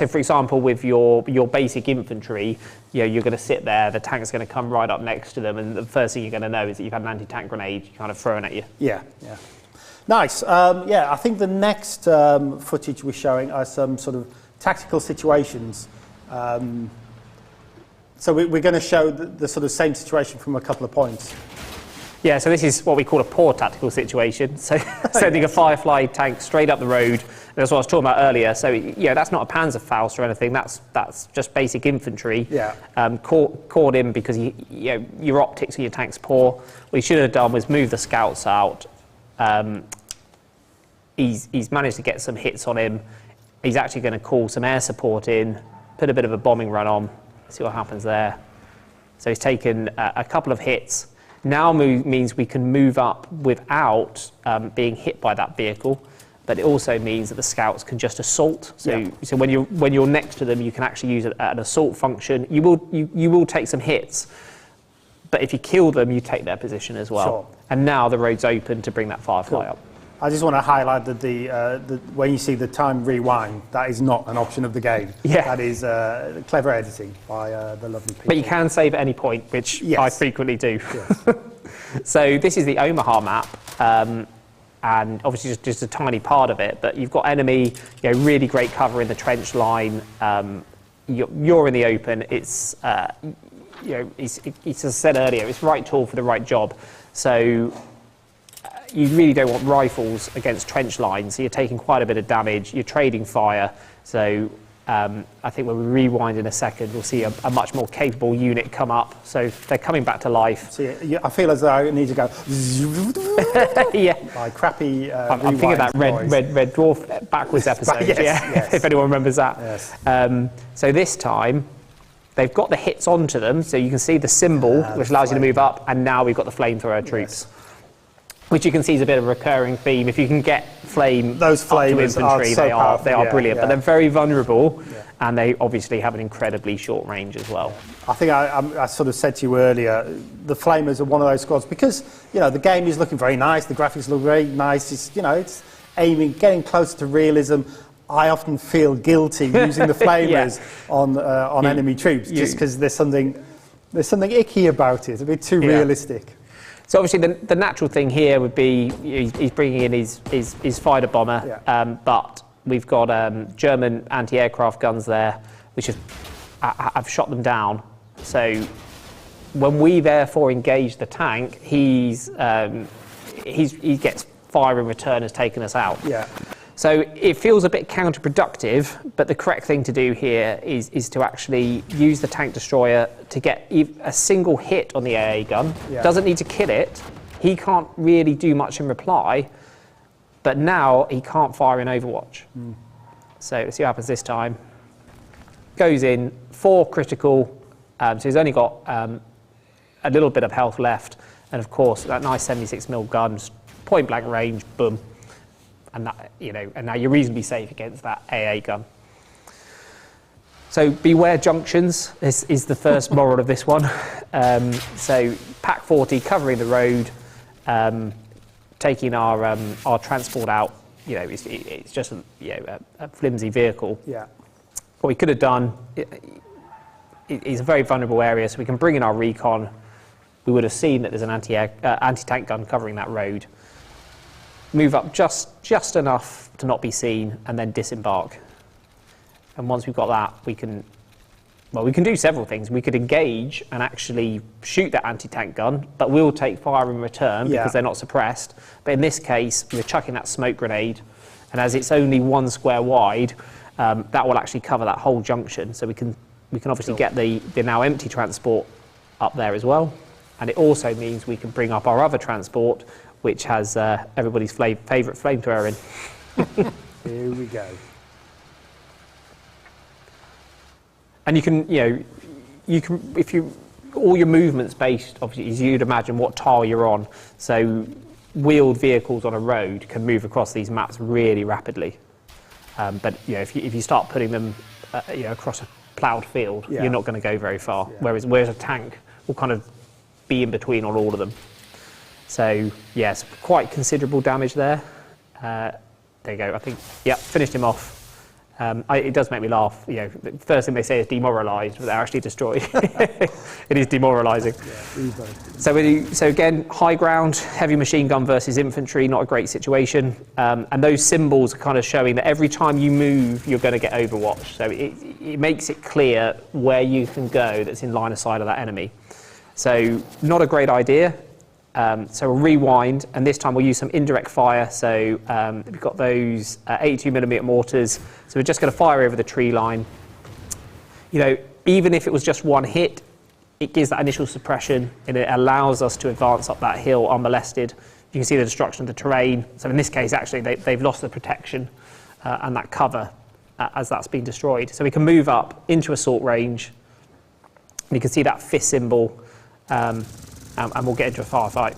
for example, with your basic infantry, you're going to sit there, the tank's going to come right up next to them, and the first thing you're going to know is that you've had an anti-tank grenade kind of thrown at you. Yeah. Nice. I think the next footage we're showing are some sort of tactical situations. So we're going to show the sort of same situation from a couple of points. Yeah, so this is what we call a poor tactical situation. So sending a Firefly tank straight up the road. That's what I was talking about earlier. So that's not a Panzerfaust or anything. That's just basic infantry. Yeah. Caught in because your optics of your tank's poor. What he should have done was move the scouts out. He's managed to get some hits on him. He's actually going to call some air support in, put a bit of a bombing run on, see what happens there. So he's taken a couple of hits. Now means we can move up without being hit by that vehicle, but it also means that the scouts can just assault. So when you're next to them, you can actually use an assault function. You will take some hits, but if you kill them, you take their position as well. Sure. And now the road's open to bring that Firefly up. I just want to highlight that the when you see the time rewind, that is not an option of the game. Yeah. That is clever editing by the lovely people. But you can save at any point, which I frequently do. Yes. So this is the Omaha map, and obviously just a tiny part of it, but you've got enemy, really great cover in the trench line. You're in the open. It's, as I said earlier, it's right tool for the right job. So you really don't want rifles against trench lines, so you're taking quite a bit of damage, you're trading fire, so I think when we rewind in a second, we'll see a much more capable unit come up, so they're coming back to life. See, I feel as though I need to go yeah. like crappy I'm thinking of that Red Dwarf backwards episode, yes. if anyone remembers that. Yes. So this time, they've got the hits onto them, so you can see the symbol, which allows you to move up, and now we've got the flamethrower troops. Which you can see is a bit of a recurring theme. If you can get those flamers infantry, they are brilliant. But they're very vulnerable, and they obviously have an incredibly short range as well. I think I sort of said to you earlier, the flamers are one of those squads because the game is looking very nice, the graphics look very nice. It's aiming, getting closer to realism. I often feel guilty using the flamers on enemy troops just because there's something icky about it. A bit too realistic. So obviously the natural thing here would be he's bringing in his fighter bomber, but we've got German anti-aircraft guns there, which have shot them down. So when we therefore engage the tank, he gets fire in return, has taken us out. Yeah. So it feels a bit counterproductive, but the correct thing to do here is to actually use the tank destroyer to get a single hit on the AA gun. Yeah. Doesn't need to kill it. He can't really do much in reply, but now he can't fire in Overwatch. So let's see what happens this time. Goes in, 4 critical, so he's only got a little bit of health left, and of course that nice 76mm gun, point blank range, boom. And that, and now you're reasonably safe against that AA gun. So beware junctions is the first moral of this one. So Pack 40 covering the road, taking our transport out. It's just a flimsy vehicle. Yeah. What we could have done is a very vulnerable area, so we can bring in our recon. We would have seen that there's an anti-tank gun covering that road. move up just enough to not be seen, and then disembark. And once we've got that, we can do several things. We could engage and actually shoot that anti-tank gun, but we'll take fire in return because they're not suppressed. But in this case, we're chucking that smoke grenade, and as it's only 1 square wide, that will actually cover that whole junction. So we can obviously get the now empty transport up there as well. And it also means we can bring up our other transport, which has everybody's favourite flamethrower in. Here we go. And you can, if you, all your movements based, obviously, as you'd imagine, what tile you're on. So wheeled vehicles on a road can move across these maps really rapidly. But if you start putting them, across a ploughed field, you're not going to go very far. Yeah. Whereas a tank will kind of be in between on all of them. So yes, quite considerable damage there. There you go. I think, finished him off. It does make me laugh. The first thing they say is demoralised, but they're actually destroyed. It is demoralising. So again, high ground, heavy machine gun versus infantry, not a great situation. And those symbols are kind of showing that every time you move, you're going to get overwatched. So it makes it clear where you can go that's in line of sight of that enemy. So not a great idea. So we'll rewind, and this time we'll use some indirect fire. So we've got those 82mm mortars. So we're just going to fire over the tree line. Even if it was just one hit, it gives that initial suppression, and it allows us to advance up that hill unmolested. You can see the destruction of the terrain. So in this case, actually, they've lost the protection and that cover as that's been destroyed. So we can move up into assault range. And you can see that fist symbol. And we'll get into a firefight.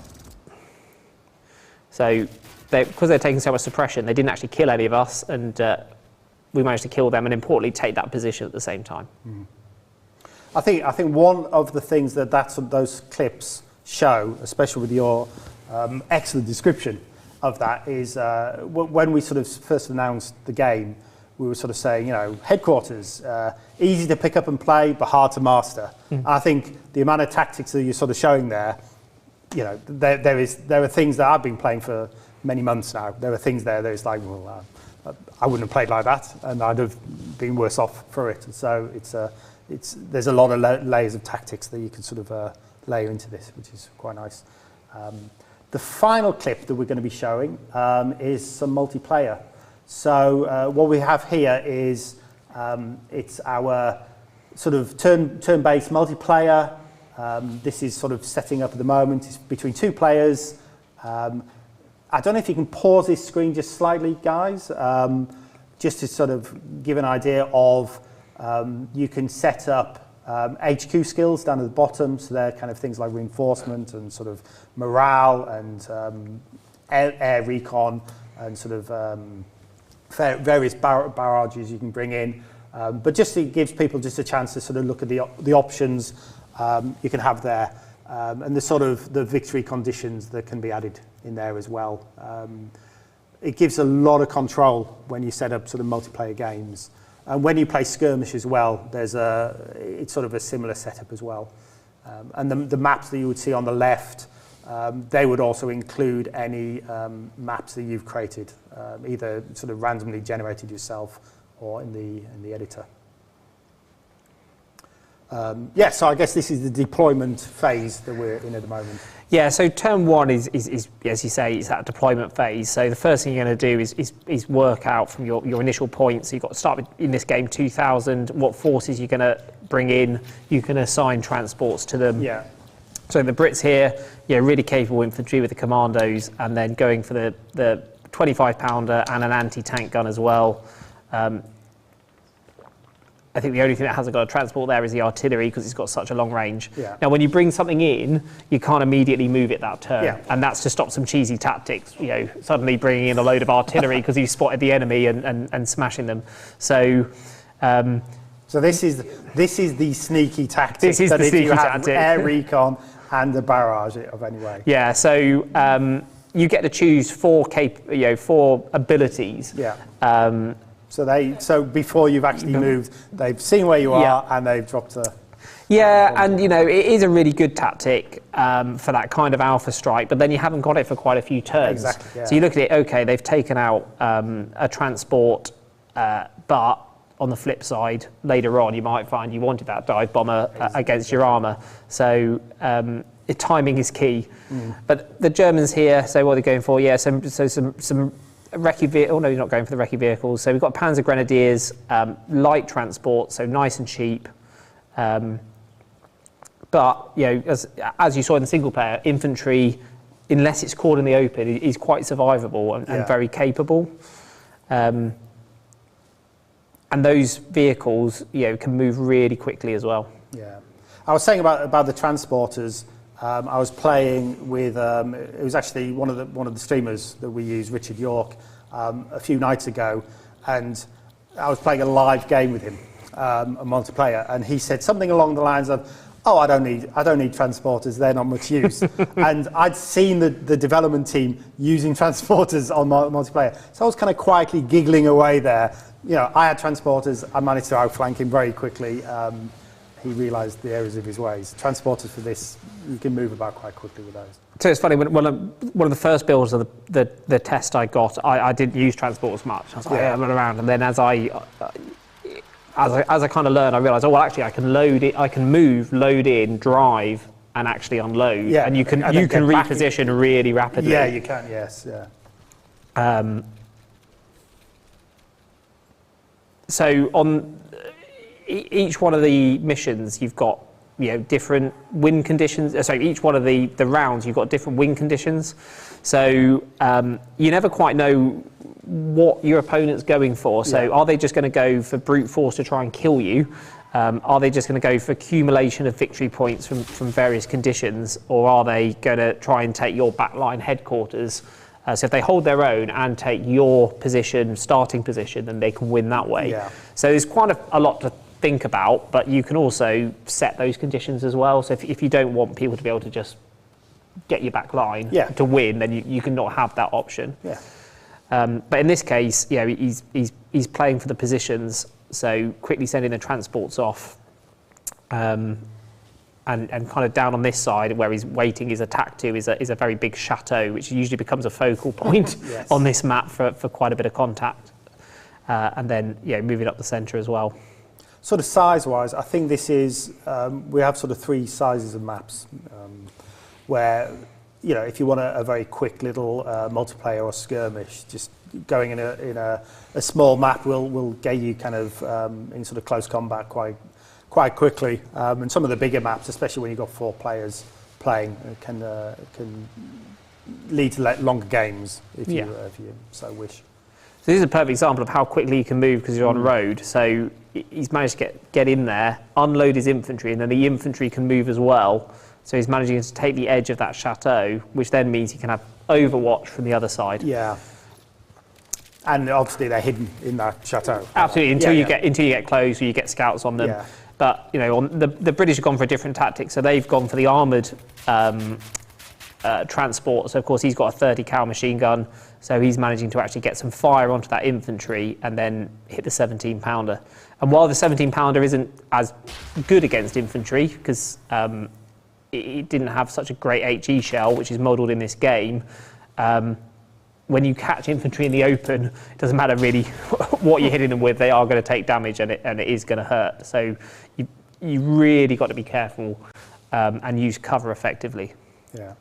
So, because they're taking so much suppression, they didn't actually kill any of us, and we managed to kill them, and importantly, take that position at the same time. Mm. I think one of the things that those clips show, especially with your excellent description of that, is when we sort of first announced the game, we were sort of saying, headquarters, easy to pick up and play, but hard to master. I think the amount of tactics that you're sort of showing there, there are things that I've been playing for many months now. There are things there that it's like, well, I wouldn't have played like that, and I'd have been worse off for it. And so there's a lot of layers of tactics that you can sort of layer into this, which is quite nice. The final clip that we're going to be showing is some multiplayer. So what we have here is it's our sort of turn-based multiplayer. This is sort of setting up at the moment. It's between 2 players. I don't know if you can pause this screen just slightly, guys, just to sort of give an idea of you can set up HQ skills down at the bottom. So they're kind of things like reinforcement and sort of morale and air recon and sort of various barrages you can bring in, but just it gives people just a chance to sort of look at the options you can have there, and the sort of the victory conditions that can be added in there as well. It gives a lot of control when you set up sort of multiplayer games, and when you play skirmish as well, it's sort of a similar setup as well. And the maps that you would see on the left, they would also include any maps that you've created, either sort of randomly generated yourself or in the editor. So I guess this is the deployment phase that we're in at the moment. Yeah, so turn 1 is as you say, it's that deployment phase. So the first thing you're going to do is work out from your initial points. So you've got to start with, in this game, 2,000, what forces you're going to bring in. You can assign transports to them. Yeah. So the Brits here, really capable infantry with the commandos, and then going for the 25-pounder and an anti-tank gun as well. I think the only thing that hasn't got a transport there is the artillery, because it's got such a long range. Yeah. Now, when you bring something in, you can't immediately move it that turn. Yeah. And that's to stop some cheesy tactics, suddenly bringing in a load of artillery because you spotted the enemy and smashing them. So... So this is the sneaky tactic. This is the sneaky tactic. Air recon and the barrage of any way. Yeah, so you get to choose 4 abilities. Yeah. So before you've actually moved, they've seen where you are and they've dropped a... Yeah, and you know, it is a really good tactic for that kind of alpha strike, but then you haven't got it for quite a few turns. Exactly, yeah. So you look at it, okay, they've taken out a transport, but on the flip side, later on, you might find you wanted that dive bomber against your armour. So timing is key. But the Germans here, so what are they going for? Yeah, some recce vehicles. Oh no, you're not going for the recce vehicles. So we've got Panzer Grenadiers, light transport, so nice and cheap. But you know, as you saw in the single player, infantry, unless it's caught in the open, is quite survivable and very capable. And those vehicles, you know, can move really quickly as well. Yeah, I was saying about the transporters. I was playing with. It was actually one of the streamers that we use, Richard York, a few nights ago, and I was playing a live game with him, a multiplayer, and he said something along the lines of, "Oh, I don't need transporters. They're not much use." And I'd seen the development team using transporters on multiplayer, so I was kind of quietly giggling away there. You know, I had transporters. I managed to outflank him very quickly. He realised the errors of his ways. Transporters for this, you can move about quite quickly with those. So it's funny, one of the first builds of the test I got, I didn't use transporters much. I was like, yeah, run around, and then as I kind of learned, I realised, oh well, actually I can load it, I can move, load in, drive, and actually unload. Yeah, and you can reposition really rapidly. Yeah, you can. Yes, yeah. So on each one of the missions, you've got, you know, different wind conditions. So each one of the rounds, you've got different wind conditions. So you never quite know what your opponent's going for. So are they just going to go for brute force to try and kill you? Are they just going to go for accumulation of victory points from various conditions? Or are they going to try and take your backline headquarters? So if they hold their own and take your position, starting position, then they can win that way. Yeah. So there's quite a lot to think about, but you can also set those conditions as well. So if you don't want people to be able to just get your back line to win, then you can not have that option. Yeah. But in this case, you know, he's playing for the positions, so quickly sending the transports off, and kind of down on this side where he's waiting his attack to is a very big chateau, which usually becomes a focal point on this map for quite a bit of contact, and then moving up the centre as well. Sort of size-wise, I think this is, we have sort of three sizes of maps, where, you know, if you want a very quick little multiplayer or skirmish, just going in a small map will get you kind of in sort of close combat quite quickly. And some of the bigger maps, especially when you've got 4 players playing, can lead to longer games if you so wish. So this is a perfect example of how quickly you can move because you're on road. So he's managed to get in there, unload his infantry, and then the infantry can move as well. So he's managing to take the edge of that chateau, which then means he can have overwatch from the other side. Yeah. And obviously they're hidden in that chateau. Absolutely, until you get close or you get scouts on them. Yeah. But you know, the British have gone for a different tactic. So they've gone for the armoured transport. So of course he's got a 30 cal machine gun. So he's managing to actually get some fire onto that infantry and then hit the 17 pounder. And while the 17 pounder isn't as good against infantry because it didn't have such a great HE shell, which is modelled in this game, when you catch infantry in the open, it doesn't matter really what you're hitting them with, they are going to take damage and it is going to hurt. So you really got to be careful and use cover effectively. Yeah.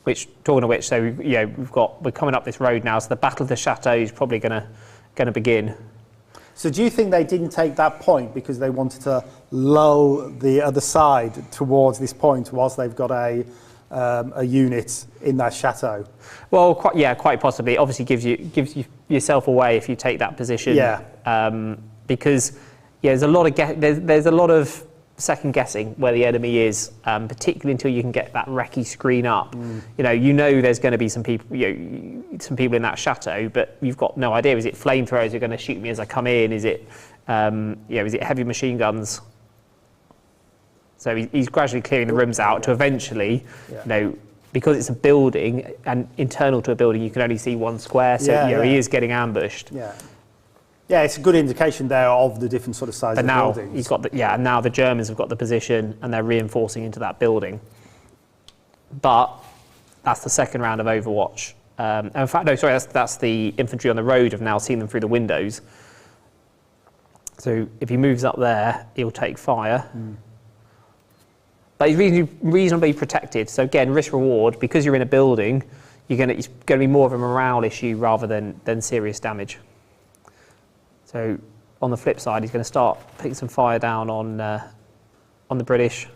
Which, talking of which, so we're coming up this road now, so the Battle of the Chateau is probably going to begin. So do you think they didn't take that point because they wanted to lull the other side towards this point whilst they've got a unit in that chateau? Well, quite possibly. Obviously, gives yourself away if you take that position. Yeah. Because there's a lot of second guessing where the enemy is, particularly until you can get that recce screen up. You know there's going to be some people in that chateau, but you've got no idea. Is it flamethrowers who are going to shoot me as I come in? Is it is it heavy machine guns? So he's gradually clearing the rooms out to eventually, because it's a building and internal to a building, you can only see one square. So he is getting ambushed. Yeah. Yeah, it's a good indication there of the different sort of sizes But of now buildings. he's got and now the Germans have got the position and they're reinforcing into that building. But that's the second round of Overwatch. In fact, no, sorry, that's the infantry on the road have now seen them through the windows. So if he moves up there, he'll take fire. But he's reasonably protected. So again, risk reward, because you're in a building, it's going to be more of a morale issue rather than serious damage. So on the flip side, he's going to start putting some fire down on the British.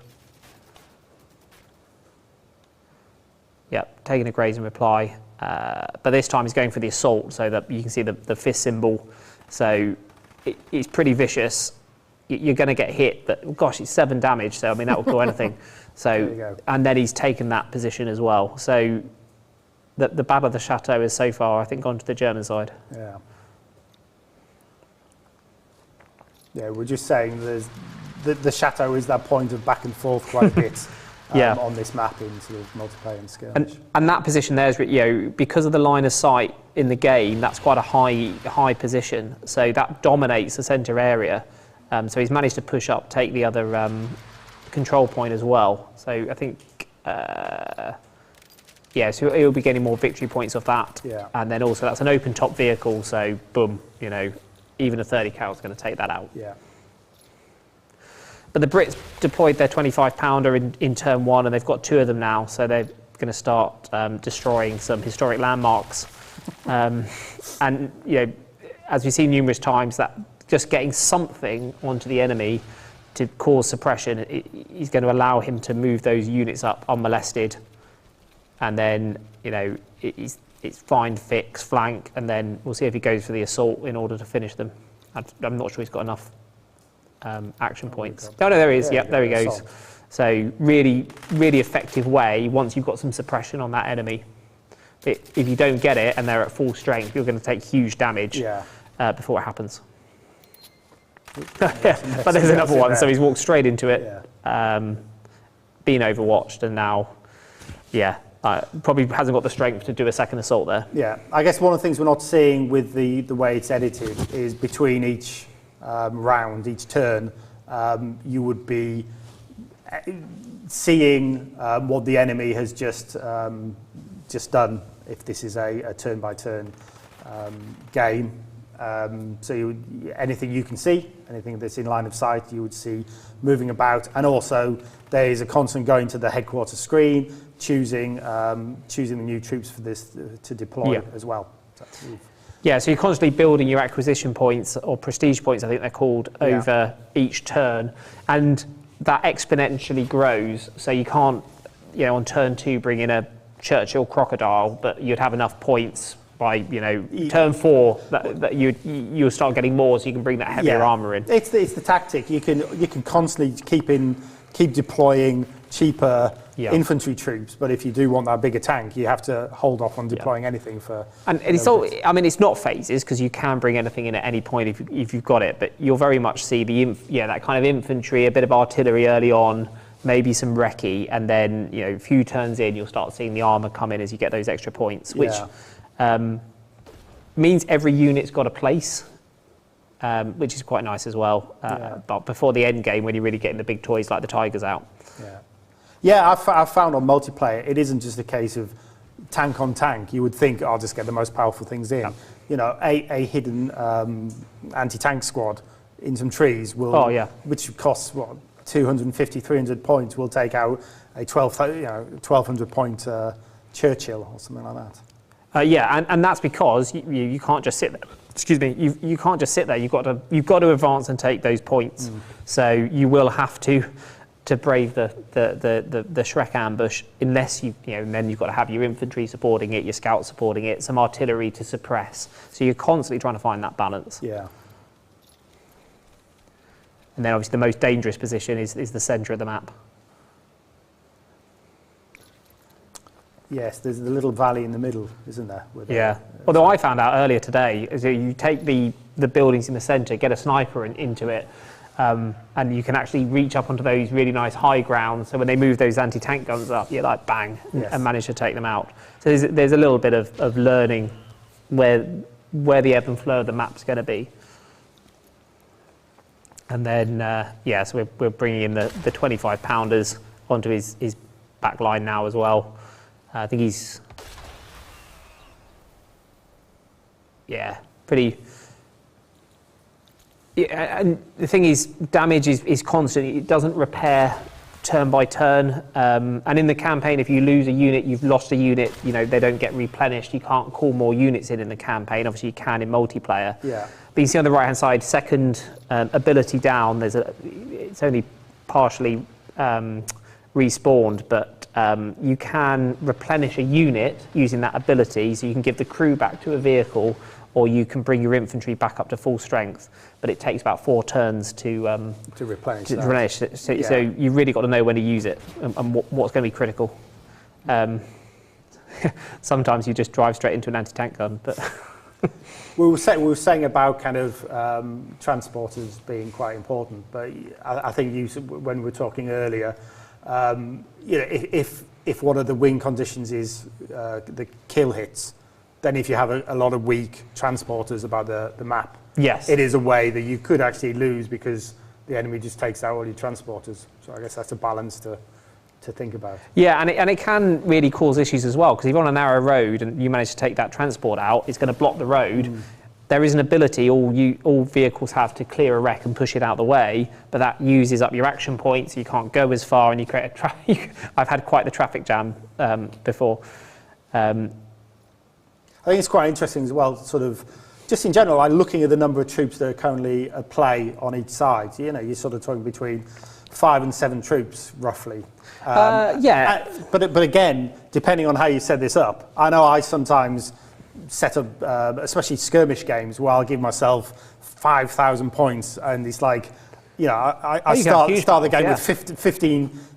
Yep, taking a graze in reply. But this time he's going for the assault, so that you can see the fist symbol. So it's pretty vicious. You're going to get hit, but gosh, it's 7 damage. So I mean, that will kill anything. So and then he's taken that position as well. So the Battle of the Chateau is so far, I think, gone to the German side. Yeah. Yeah, we're just saying the chateau is that point of back and forth quite a bit on this map in sort of multiplayer and skirmish. And that position there is, because of the line of sight in the game, that's quite a high position. So that dominates the centre area. So he's managed to push up, take the other control point as well. So I think, so he'll be getting more victory points off that. Yeah. And then also that's an open top vehicle, so boom, even a 30 cal is going to take that out. Yeah. But the Brits deployed their 25 pounder in turn 1, and they've got 2 of them now, so they're going to start destroying some historic landmarks. And as we've seen numerous times, that just getting something onto the enemy to cause suppression is going to allow him to move those units up unmolested, and then it's find, fix, flank, and then we'll see if he goes for the assault in order to finish them. I'm not sure he's got enough action points. No, there he is. Yep, there he goes. Assault. So really, really effective way once you've got some suppression on that enemy. If you don't get it and they're at full strength, you're going to take huge damage before it happens. But there's another one, so he's walked straight into it, been overwatched, and now, probably hasn't got the strength to do a second assault there. Yeah, I guess one of the things we're not seeing with the way it's edited is between each round, each turn, you would be seeing what the enemy has just done if this is a turn-by-turn game. So anything you can see, anything that's in line of sight, you would see moving about. And also, there is a constant going to the headquarters screen, choosing the new troops for this to deploy as well. So you're constantly building your acquisition points, or prestige points, I think they're called, over each turn. And that exponentially grows. So you can't, on turn 2 bring in a Churchill Crocodile, but you'd have enough points by turn 4 that you'll start getting more, so you can bring that heavier armour in. It's the tactic. You can constantly keep deploying cheaper infantry troops, but if you do want that bigger tank, you have to hold off on deploying anything for. And it's all. I mean, it's not phases, because you can bring anything in at any point if you've got it, but you'll very much see that kind of infantry, a bit of artillery early on, maybe some recce, and then a few turns in, you'll start seeing the armour come in as you get those extra points, which means every unit's got a place, which is quite nice as well. But before the end game, when you're really getting the big toys like the Tigers out. Yeah, I've found on multiplayer, it isn't just a case of tank on tank. You would think, I'll just get the most powerful things in. A hidden anti-tank squad in some trees will, which costs 250, 300 points, will take out a 1,200 point Churchill or something like that. And that's because you can't just sit there. Excuse me. You can't just sit there. You've got to advance and take those points. So you will have to brave the Shrek ambush, unless and then you've got to have your infantry supporting it, your scouts supporting it, some artillery to suppress. So you're constantly trying to find that balance. Yeah. And then obviously the most dangerous position is the centre of the map. Yes, there's the little valley in the middle, isn't there? Although I found out earlier today, is that you take the buildings in the centre, get a sniper into it, and you can actually reach up onto those really nice high grounds. So when they move those anti-tank guns up, you're like bang, and manage to take them out. So there's a little bit of learning where the ebb and flow of the map's going to be. And then, so we're bringing in the 25 pounders onto his back line now as well. I think he's, pretty. Yeah, and the thing is, damage is constant. It doesn't repair turn by turn. And in the campaign, if you lose a unit, you've lost a unit. They don't get replenished. You can't call more units in the campaign. Obviously, you can in multiplayer. Yeah. But you see on the right-hand side, second ability down. It's only partially respawned, but you can replenish a unit using that ability. So you can give the crew back to a vehicle, or you can bring your infantry back up to full strength. But it takes about 4 turns to replenish it. So you've really got to know when to use it and what's going to be critical. Sometimes you just drive straight into an anti-tank gun. But we were saying about kind of transporters being quite important, but I think when we were talking earlier, if one of the win conditions is the kill hits, then if you have a lot of weak transporters about the map, yes, it is a way that you could actually lose because the enemy just takes out all your transporters. So I guess that's a balance to think about. Yeah, and it can really cause issues as well, because if you're on a narrow road and you manage to take that transport out, it's going to block the road. There is an ability all vehicles have to clear a wreck and push it out the way, but that uses up your action points. You can't go as far, and you create I've had quite the traffic jam before. I think it's quite interesting as well, sort of, just in general, looking at the number of troops that are currently at play on each side. You're sort of talking between 5 and 7 troops, roughly. But again, depending on how you set this up, I know I sometimes set up, especially skirmish games, where I'll give myself 5,000 points, and it's like, I start the game with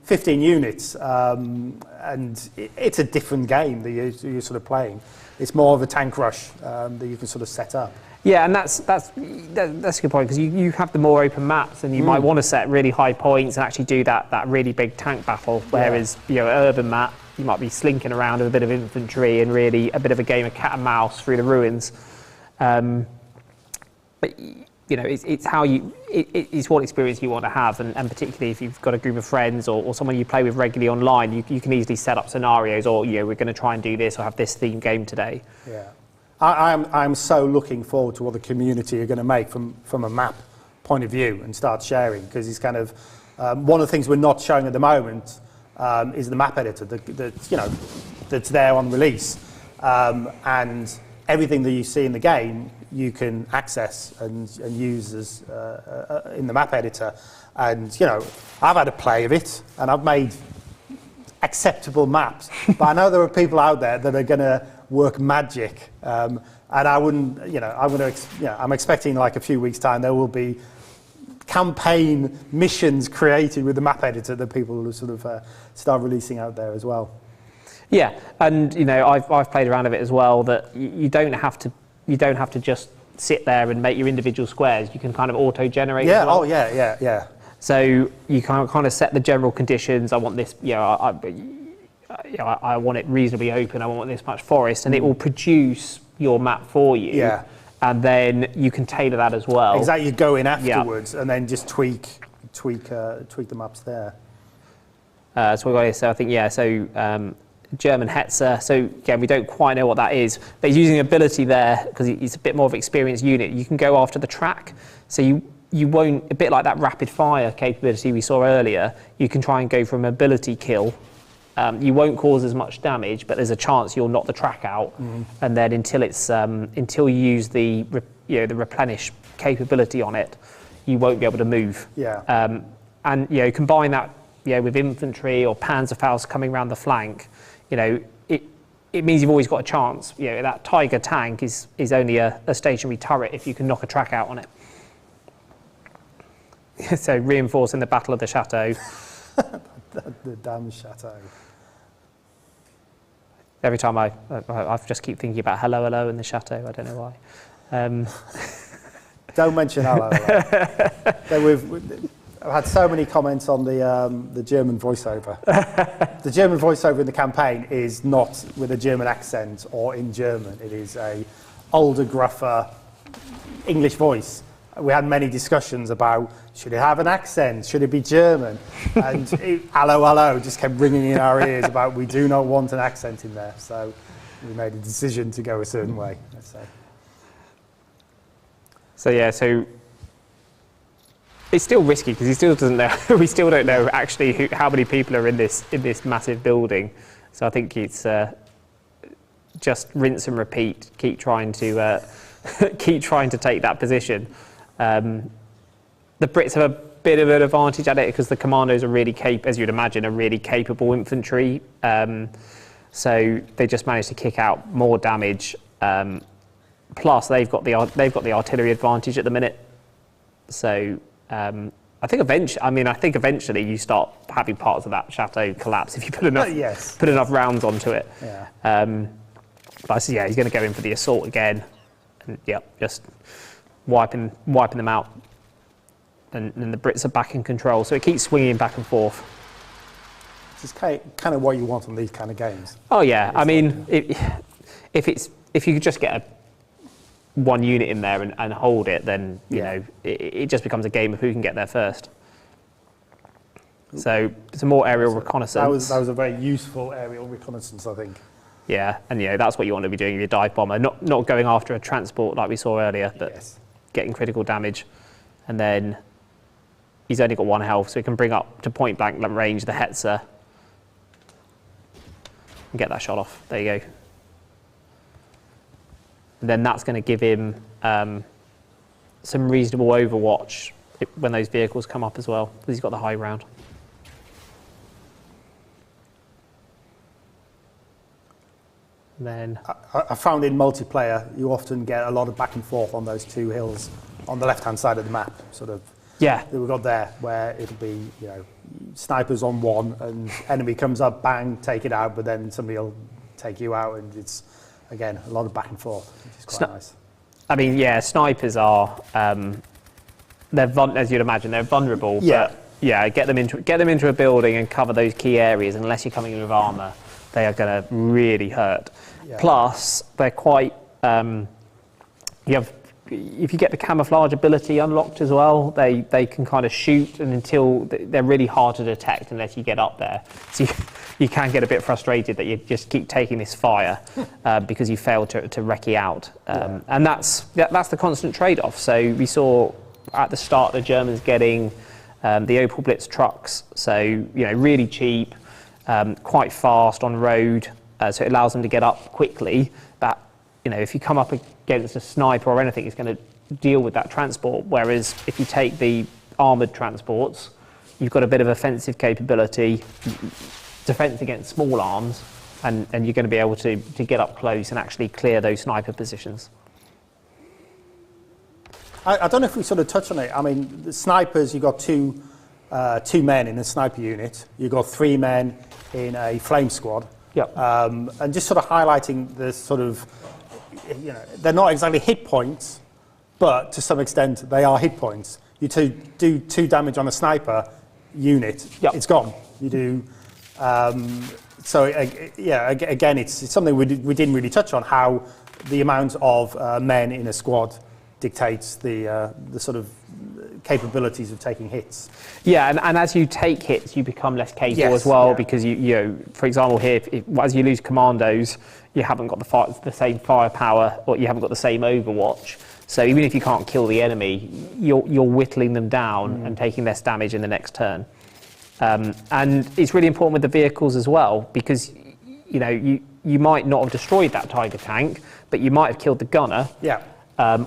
15 units, and it's a different game that you're sort of playing. It's more of a tank rush that you can sort of set up. Yeah, and that's a good point, because you have the more open maps, and you might want to set really high points and actually do that really big tank battle. Whereas an urban map, you might be slinking around with a bit of infantry and really a bit of a game of cat and mouse through the ruins. But it's how it's what experience you want to have, and particularly if you've got a group of friends or someone you play with regularly online, you can easily set up scenarios, or we're going to try and do this or have this theme game today. Yeah, I'm so looking forward to what the community are going to make from a map point of view and start sharing, because it's kind of one of the things we're not showing at the moment is the map editor that's there on release, and everything that you see in the game you can access and use as in the map editor. And I've had a play of it, and I've made acceptable maps. But I know there are people out there that are going to work magic, and I wouldn't. I'm expecting like a few weeks' time there will be campaign missions created with the map editor that people will sort of start releasing out there as well. Yeah, and I've played around with it as well. That you don't have to just sit there and make your individual squares. You can kind of auto-generate. Yeah. As well. Oh, yeah. So you kind of set the general conditions. I want this. I want it reasonably open. I want this much forest, and it will produce your map for you. Yeah. And then you can tailor that as well. Exactly. You go in afterwards and then just tweak the maps there. So we got here. So I think German Hetzer. So again, we don't quite know what that is, but he's using ability there because he's a bit more of an experienced unit. You can go after the track, so you won't, a bit like that rapid fire capability we saw earlier. You can try and go for a mobility kill. You won't cause as much damage, but there's a chance you'll knock the track out, and then until you use the replenish capability on it, you won't be able to move. Yeah. And combine that with infantry or Panzerfaust coming around the flank. It means you've always got a chance. That Tiger tank is only a stationary turret if you can knock a track out on it. So reinforcing the Battle of the Chateau. the damn chateau. Every time I just keep thinking about hello in the chateau. I don't know why. Don't mention hello. I've had so many comments on the German voiceover. The German voiceover in the campaign is not with a German accent or in German. It is a older, gruffer English voice. we had many discussions about, should it have an accent, should it be German? And hello, hello, just kept ringing in our ears about, we do not want an accent in there. So we made a decision to go a certain way, let's say. So yeah, so it's still risky because he still doesn't know. We still don't know actually how many people are in this massive building. So I think it's just rinse and repeat. Keep trying to take that position. The Brits have a bit of an advantage at it because the commandos are really as you'd imagine, are really capable infantry. So they just managed to kick out more damage. Plus, they've got the artillery advantage at the minute. So I think eventually you start having parts of that chateau collapse if you put enough rounds onto it. Yeah. But yeah, he's going to go in for the assault again, and just wiping them out. And the Brits are back in control, so it keeps swinging back and forth. It's kind of what you want on these kind of games. Oh yeah, I mean, if you could just get one unit in there and hold it, then you know it just becomes a game of who can get there first. So it's a more aerial reconnaissance. That was a very useful aerial reconnaissance, I think. Yeah, and that's what you want to be doing with your dive bomber, not going after a transport like we saw earlier, but getting critical damage. And then he's only got 1 health, so he can bring up to point blank range the Hetzer and get that shot off. There you go. And then that's going to give him some reasonable overwatch when those vehicles come up as well, because he's got the high ground. And then I found in multiplayer, you often get a lot of back and forth on those 2 hills on the left-hand side of the map, sort of. Yeah. That we've got there, where it'll be, snipers on one, and enemy comes up, bang, take it out, but then somebody will take you out, and it's, again, a lot of back and forth, which is quite nice. I mean, yeah, snipers are, as you'd imagine, they're vulnerable. Yeah. But yeah, get them into a building and cover those key areas. Unless you're coming in with armor, they are going to really hurt. Yeah. Plus, they're quite. If you get the camouflage ability unlocked as well, they can kind of shoot, and until they're really hard to detect unless you get up there. So you can get a bit frustrated that you just keep taking this fire because you failed to recce out. And that's the constant trade-off. So we saw at the start the Germans getting the Opel Blitz trucks, so really cheap, quite fast on road, so it allows them to get up quickly. But if you come up against a sniper or anything, it's going to deal with that transport. Whereas if you take the armoured transports, you've got a bit of offensive capability, defence against small arms, and you're going to be able to get up close and actually clear those sniper positions. I don't know if we sort of touched on it. I mean, the snipers, you've got two men in a sniper unit. You've got 3 men in a flame squad. Yep. And just sort of highlighting the sort of, they're not exactly hit points, but to some extent they are hit points. You do 2 damage on a sniper unit, It's gone. You do, again, it's something we didn't really touch on, how the amount of men in a squad dictates the sort of capabilities of taking hits. Yeah, and as you take hits, you become less capable as well, because for example, here, as you lose commandos, you haven't got the same firepower, or you haven't got the same overwatch. So even if you can't kill the enemy, you're whittling them down and taking less damage in the next turn. And it's really important with the vehicles as well, because you might not have destroyed that Tiger tank, but you might have killed the gunner. Yeah.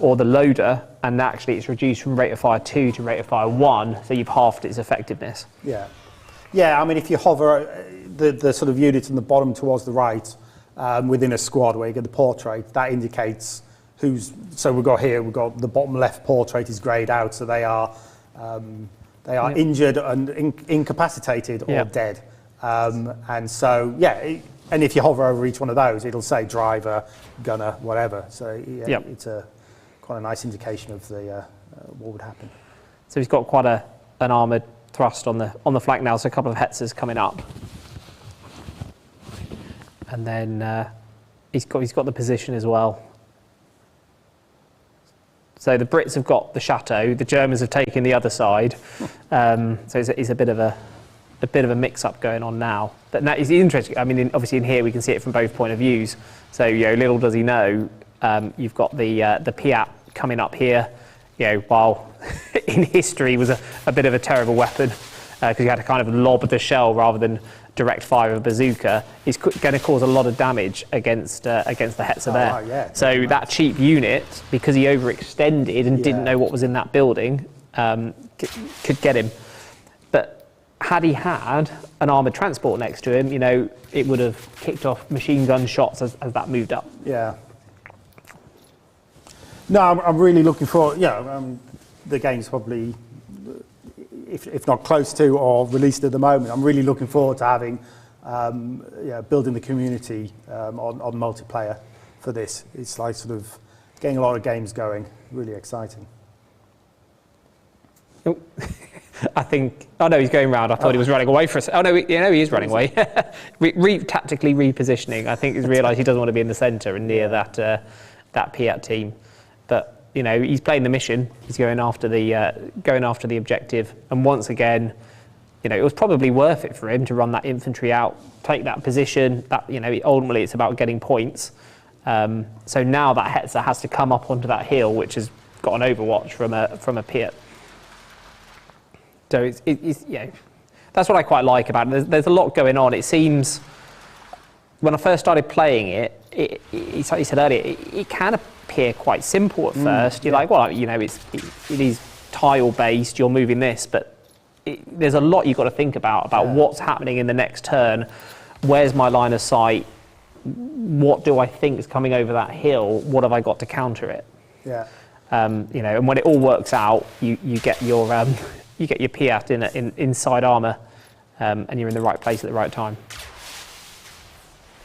Or the loader, and actually it's reduced from rate of fire 2 to rate of fire 1, so you've halved its effectiveness. Yeah. I mean, if you hover the sort of units in the bottom towards the right within a squad where you get the portrait, that indicates who's. So we've got the bottom left portrait is greyed out, so they are injured and incapacitated or dead, and so and if you hover over each one of those, it'll say driver, gunner, whatever. So it's quite a nice indication of what would happen. So he's got quite an armoured thrust on the flank now, so a couple of Hetzers coming up. And then he's got the position as well. So the Brits have got the chateau, the Germans have taken the other side. So it's a bit of a mix-up going on now. But that is interesting. I mean, obviously in here we can see it from both point of views. So little does he know, you've got the Piat coming up here. While in history was a bit of a terrible weapon because you had to kind of lob the shell rather than direct fire of a bazooka, is going to cause a lot of damage against the Hetzer there. Right, yeah, so that cheap unit, because he overextended and didn't know what was in that building, could get him. But had he had an armoured transport next to him, it would have kicked off machine gun shots as that moved up. Yeah. No, I'm really looking forward. The game's probably, if not close to or released at the moment, I'm really looking forward to having, building the community on multiplayer for this. It's like sort of getting a lot of games going. Really exciting. I think. Oh no, he's going round. I thought he was running away for a second. Oh no, he is running away. Tactically repositioning. I think he's realised he doesn't want to be in the centre and near that Piat team. But he's playing the mission. He's going after the objective. And once again, it was probably worth it for him to run that infantry out, take that position. That ultimately it's about getting points. So now that Hetzer has to come up onto that hill, which has got an overwatch from a Piat. So it's that's what I quite like about it. There's a lot going on. It seems when I first started playing it, like you said earlier, it can appear quite simple at first. You're like, well, it is tile based. You're moving this, but there's a lot you've got to think about what's happening in the next turn. Where's my line of sight? What do I think is coming over that hill? What have I got to counter it? Yeah. And when it all works out, you get your Piat in inside armour, and you're in the right place at the right time.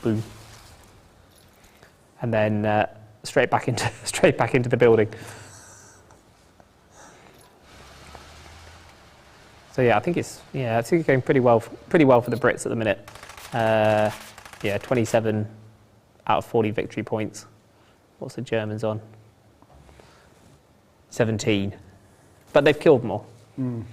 Boom. And then straight back into the building. So I think it's going pretty well for the Brits at the minute. 27 out of 40 victory points. What's the Germans on? 17. But they've killed more. And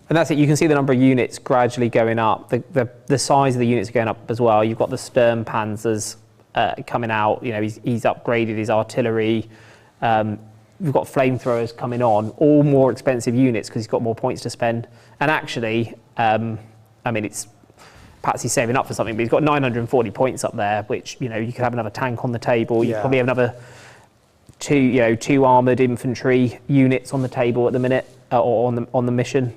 that's it. You can see the number of units gradually going up. The size of the units are going up as well. You've got the Sturmpanzers coming out. He's upgraded his artillery. We've got flamethrowers coming on. All more expensive units because he's got more points to spend. And actually, it's perhaps he's saving up for something, but he's got 940 points up there, which you could have another tank on the table. You probably have another two armoured infantry units on the table at the minute, or on the mission.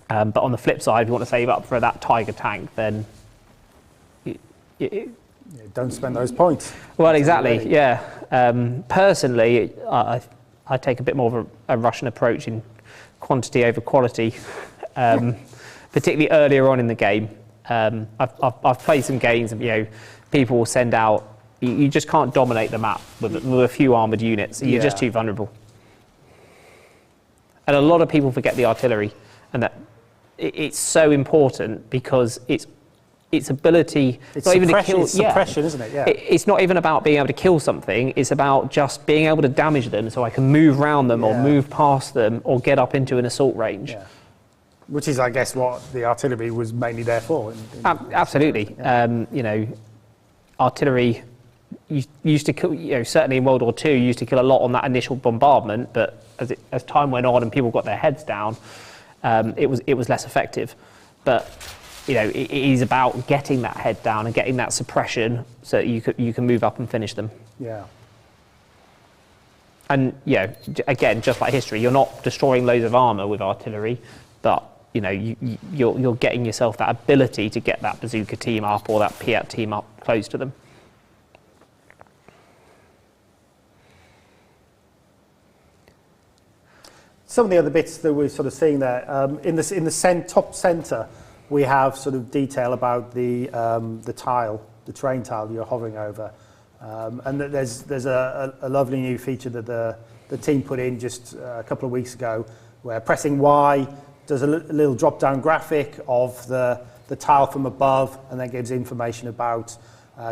But on the flip side, if you want to save up for that Tiger tank, then don't spend those points. Well, exactly. Yeah. Personally, I take a bit more of a Russian approach in quantity over quality, particularly earlier on in the game. I've played some games, and people will send out. You just can't dominate the map with a few armoured units. You're just too vulnerable. And a lot of people forget the artillery, and that it's so important because its ability. It's not even to suppression, kill. it's suppression, isn't it? Yeah. It's not even about being able to kill something. It's about just being able to damage them, so I can move around them or move past them or get up into an assault range. Yeah. Which is, I guess, what the artillery was mainly there for. Absolutely. Yeah. Artillery used to kill, certainly in World War II, used to kill a lot on that initial bombardment, but as time went on and people got their heads down, it was less effective. But it is about getting that head down and getting that suppression so that you can move up and finish them. Yeah. And again, just like history, you're not destroying loads of armour with artillery, but you're getting yourself that ability to get that bazooka team up or that Piat team up close to them. Some of the other bits that we're sort of seeing there, in the top centre, we have sort of detail about the tile, the terrain tile you're hovering over, and there's a lovely new feature that the team put in just a couple of weeks ago, where pressing Y does a little drop-down graphic of the tile from above, and then gives information about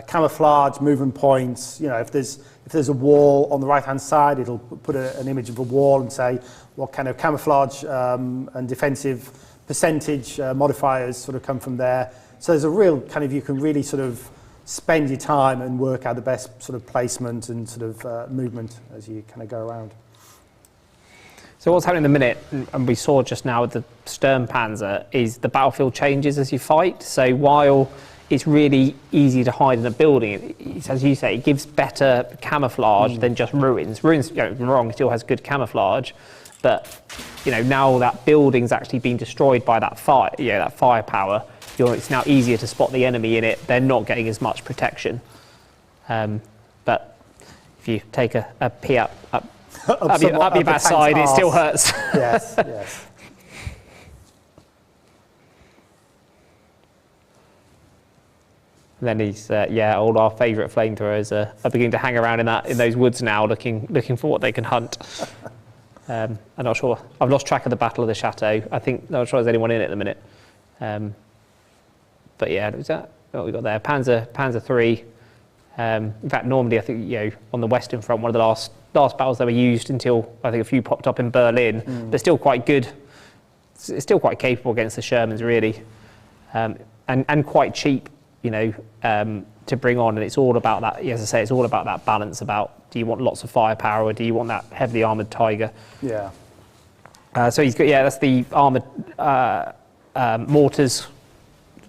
camouflage, movement points. You know, if there's a wall on the right-hand side, it'll put an image of a wall and say what kind of camouflage and defensive percentage modifiers sort of come from there. So there's a real kind of, you can really sort of spend your time and work out the best sort of placement and sort of movement as you kind of go around. So what's happening in the minute, and we saw just now with the Sturmpanzer, is the battlefield changes as you fight. So while it's really easy to hide in a building, it's, as you say, it gives better camouflage than just ruins. Ruins, don't get me wrong, still has good camouflage, but you know, now that building's actually been destroyed by that fire, that firepower, it's now easier to spot the enemy in it. They're not getting as much protection. But if you take a pee up your backside, it still hurts. Yes, yes. And then these, all our favourite flamethrowers are beginning to hang around in those woods now, looking for what they can hunt. I'm not sure. I've lost track of the Battle of the Chateau. I'm not sure there's anyone in it at the minute. But yeah, was that what we got there? Panzer III. In fact, normally I think on the Western Front, one of the last battles they were used until I think a few popped up in Berlin. But still quite good. It's still quite capable against the Shermans, really, and quite cheap. To bring on, and it's all about that. As I say, it's all about that balance. About, do you want lots of firepower, or do you want that heavily armored Tiger? Yeah. So he's got, that's the armored mortars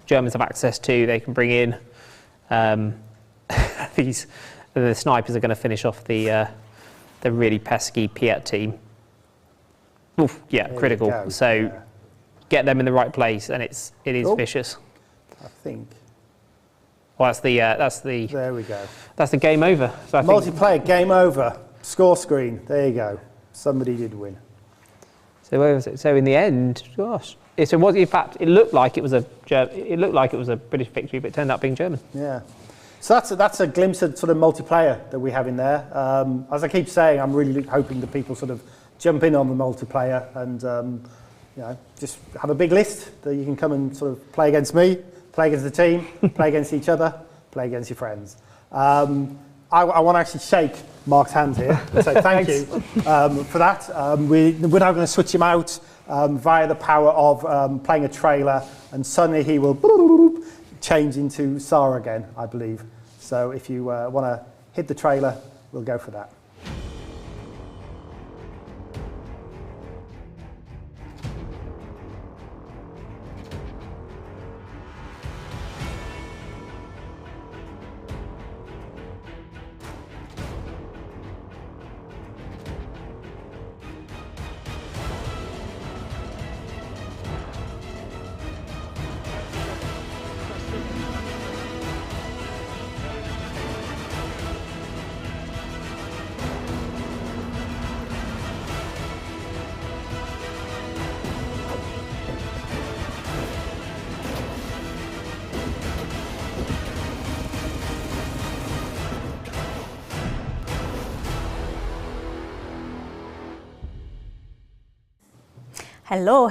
Germans have access to. They can bring in. The snipers are going to finish off the really pesky Piet team. Oof, critical. So get them in the right place, and it is vicious. I think. Well, that's the. There we go. That's the game over. So I Multiplayer, game over. Score screen. There you go. Somebody did win. So where was it? So in the end, gosh, it was, in fact, it looked like it was a British victory, but it turned out being German. Yeah. So that's a glimpse of sort of multiplayer that we have in there. As I keep saying, I'm really hoping that people sort of jump in on the multiplayer and just have a big list that you can come and sort of play against me, play against the team, play against each other, play against your friends. I want to actually shake Mark's hand here, so thank you for that. We're now going to switch him out via the power of playing a trailer, and suddenly he will change into Sarah again, I believe. So if you want to hit the trailer, we'll go for that.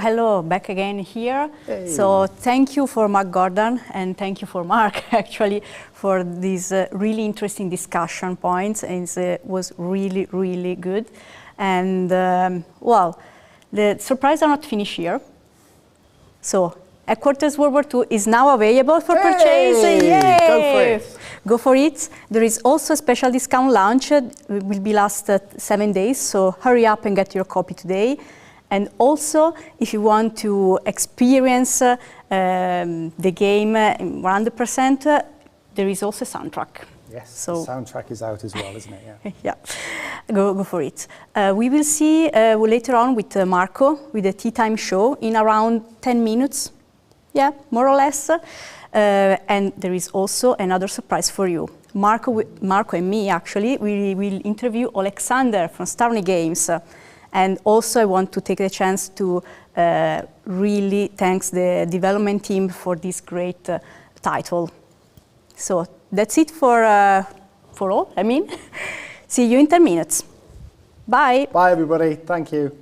Hello, back again here. Hey. So thank you for Mark Gordon, and thank you for Mark, actually, for these really interesting discussion points. And it was really, really good. And the surprise are not finished here. So Headquarters World War II is now available for purchase. Yay! Go for it. Go for it. There is also a special discount launch. It will be last 7 days, so hurry up and get your copy today. And also, if you want to experience the game 100%, there is also a soundtrack. Yes, so the soundtrack is out as well, isn't it? Yeah. Yeah, go for it. We will see later on with Marco, with the Tea Time show, in around 10 minutes. Yeah, more or less. And there is also another surprise for you. Marco and me, actually, we will interview Alexander from Starny Games. And also I want to take the chance to really thank the development team for this great title. So that's it for all, See you in 10 minutes. Bye. Bye, everybody. Thank you.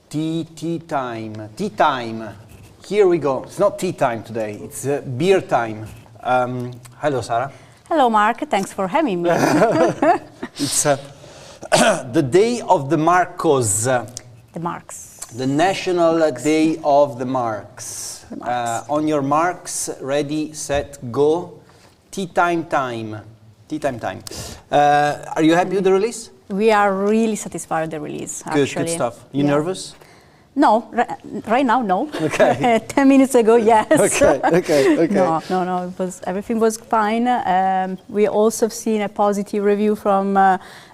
Tea time. Here we go. It's not tea time today. It's beer time. Hello, Sarah. Hello, Mark. Thanks for having me. It's the day of the Marcos. The marks. The National Day of the Marks. The marks. On your marks, ready, set, go. Tea time. Tea time. Are you happy with the release? We are really satisfied with the release, actually. Good stuff. You Yeah. nervous? No, right now, no. Okay. 10 minutes ago, yes. Okay. No. Everything was fine. We also have seen a positive review from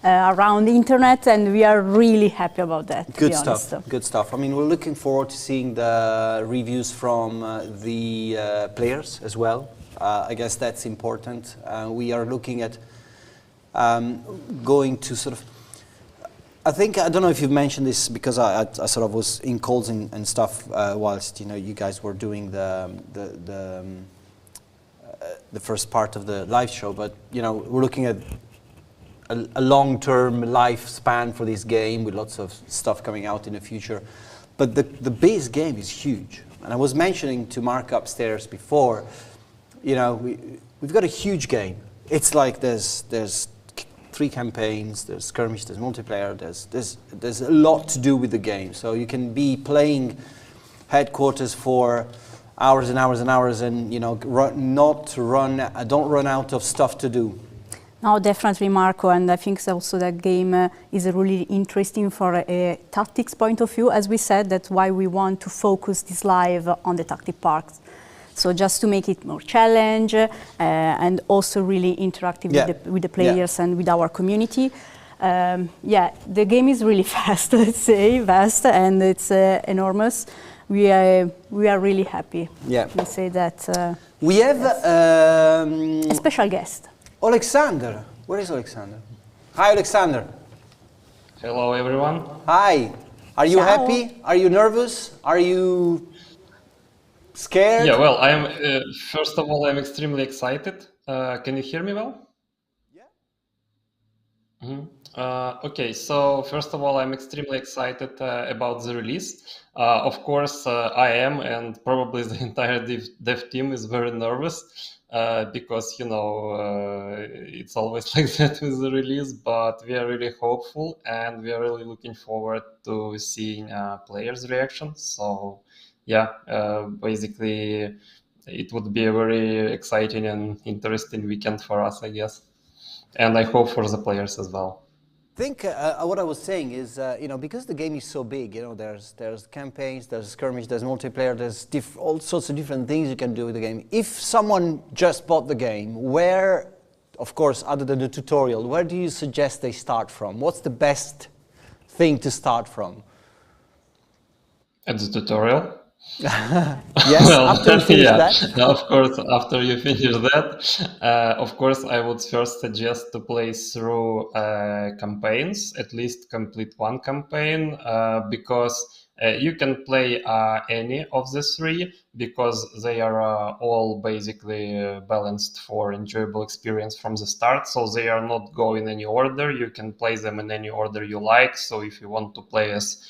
around the internet, and we are really happy about that. To Good be stuff. honest. Good stuff. I mean, we're looking forward to seeing the reviews from the players as well. I guess that's important. We are looking at going to sort of. I don't know if you've mentioned this because I sort of was in calls and stuff whilst you guys were doing the first part of the live show, but we're looking at a long-term lifespan for this game with lots of stuff coming out in the future. But the base game is huge, and I was mentioning to Mark upstairs before. We've got a huge game. It's like there's 3 campaigns, there's skirmish, there's multiplayer, there's a lot to do with the game. So you can be playing Headquarters for hours and hours and hours and don't run out of stuff to do. No, definitely, Marco, and I think also that game is really interesting for a tactics point of view. As we said, that's why we want to focus this live on the tactic parts. So just to make it more challenge and also really interactive with the players and with our community. The game is really fast, let's say, vast, and it's enormous. We are really happy. Yeah. We say that. We have a special guest. Alexander. Where is Alexander? Hi, Alexander. Hello, everyone. Hi. Are you Ciao. happy? Are you nervous? Are you scared? Yeah, well, first of all, I'm extremely excited. Can you hear me well? Yeah. Okay, so first of all, I'm extremely excited about the release. Of course, I am, and probably the entire dev team is very nervous because, it's always like that with the release, but we are really hopeful and we are really looking forward to seeing players' reactions. So, basically, it would be a very exciting and interesting weekend for us, I guess. And I hope for the players as well. I think what I was saying is, because the game is so big, there's campaigns, there's skirmish, there's multiplayer, there's all sorts of different things you can do with the game. If someone just bought the game, where, of course, other than the tutorial, where do you suggest they start from? What's the best thing to start from? At the tutorial? Yes, well, after you finish that? Of course, after you finish that, of course, I would first suggest to play through campaigns, at least complete one campaign, because you can play any of the 3 because they are all basically balanced for enjoyable experience from the start. So they are not going in any order. You can play them in any order you like. So if you want to play as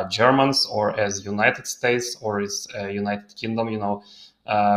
Germans or as United States or as United Kingdom,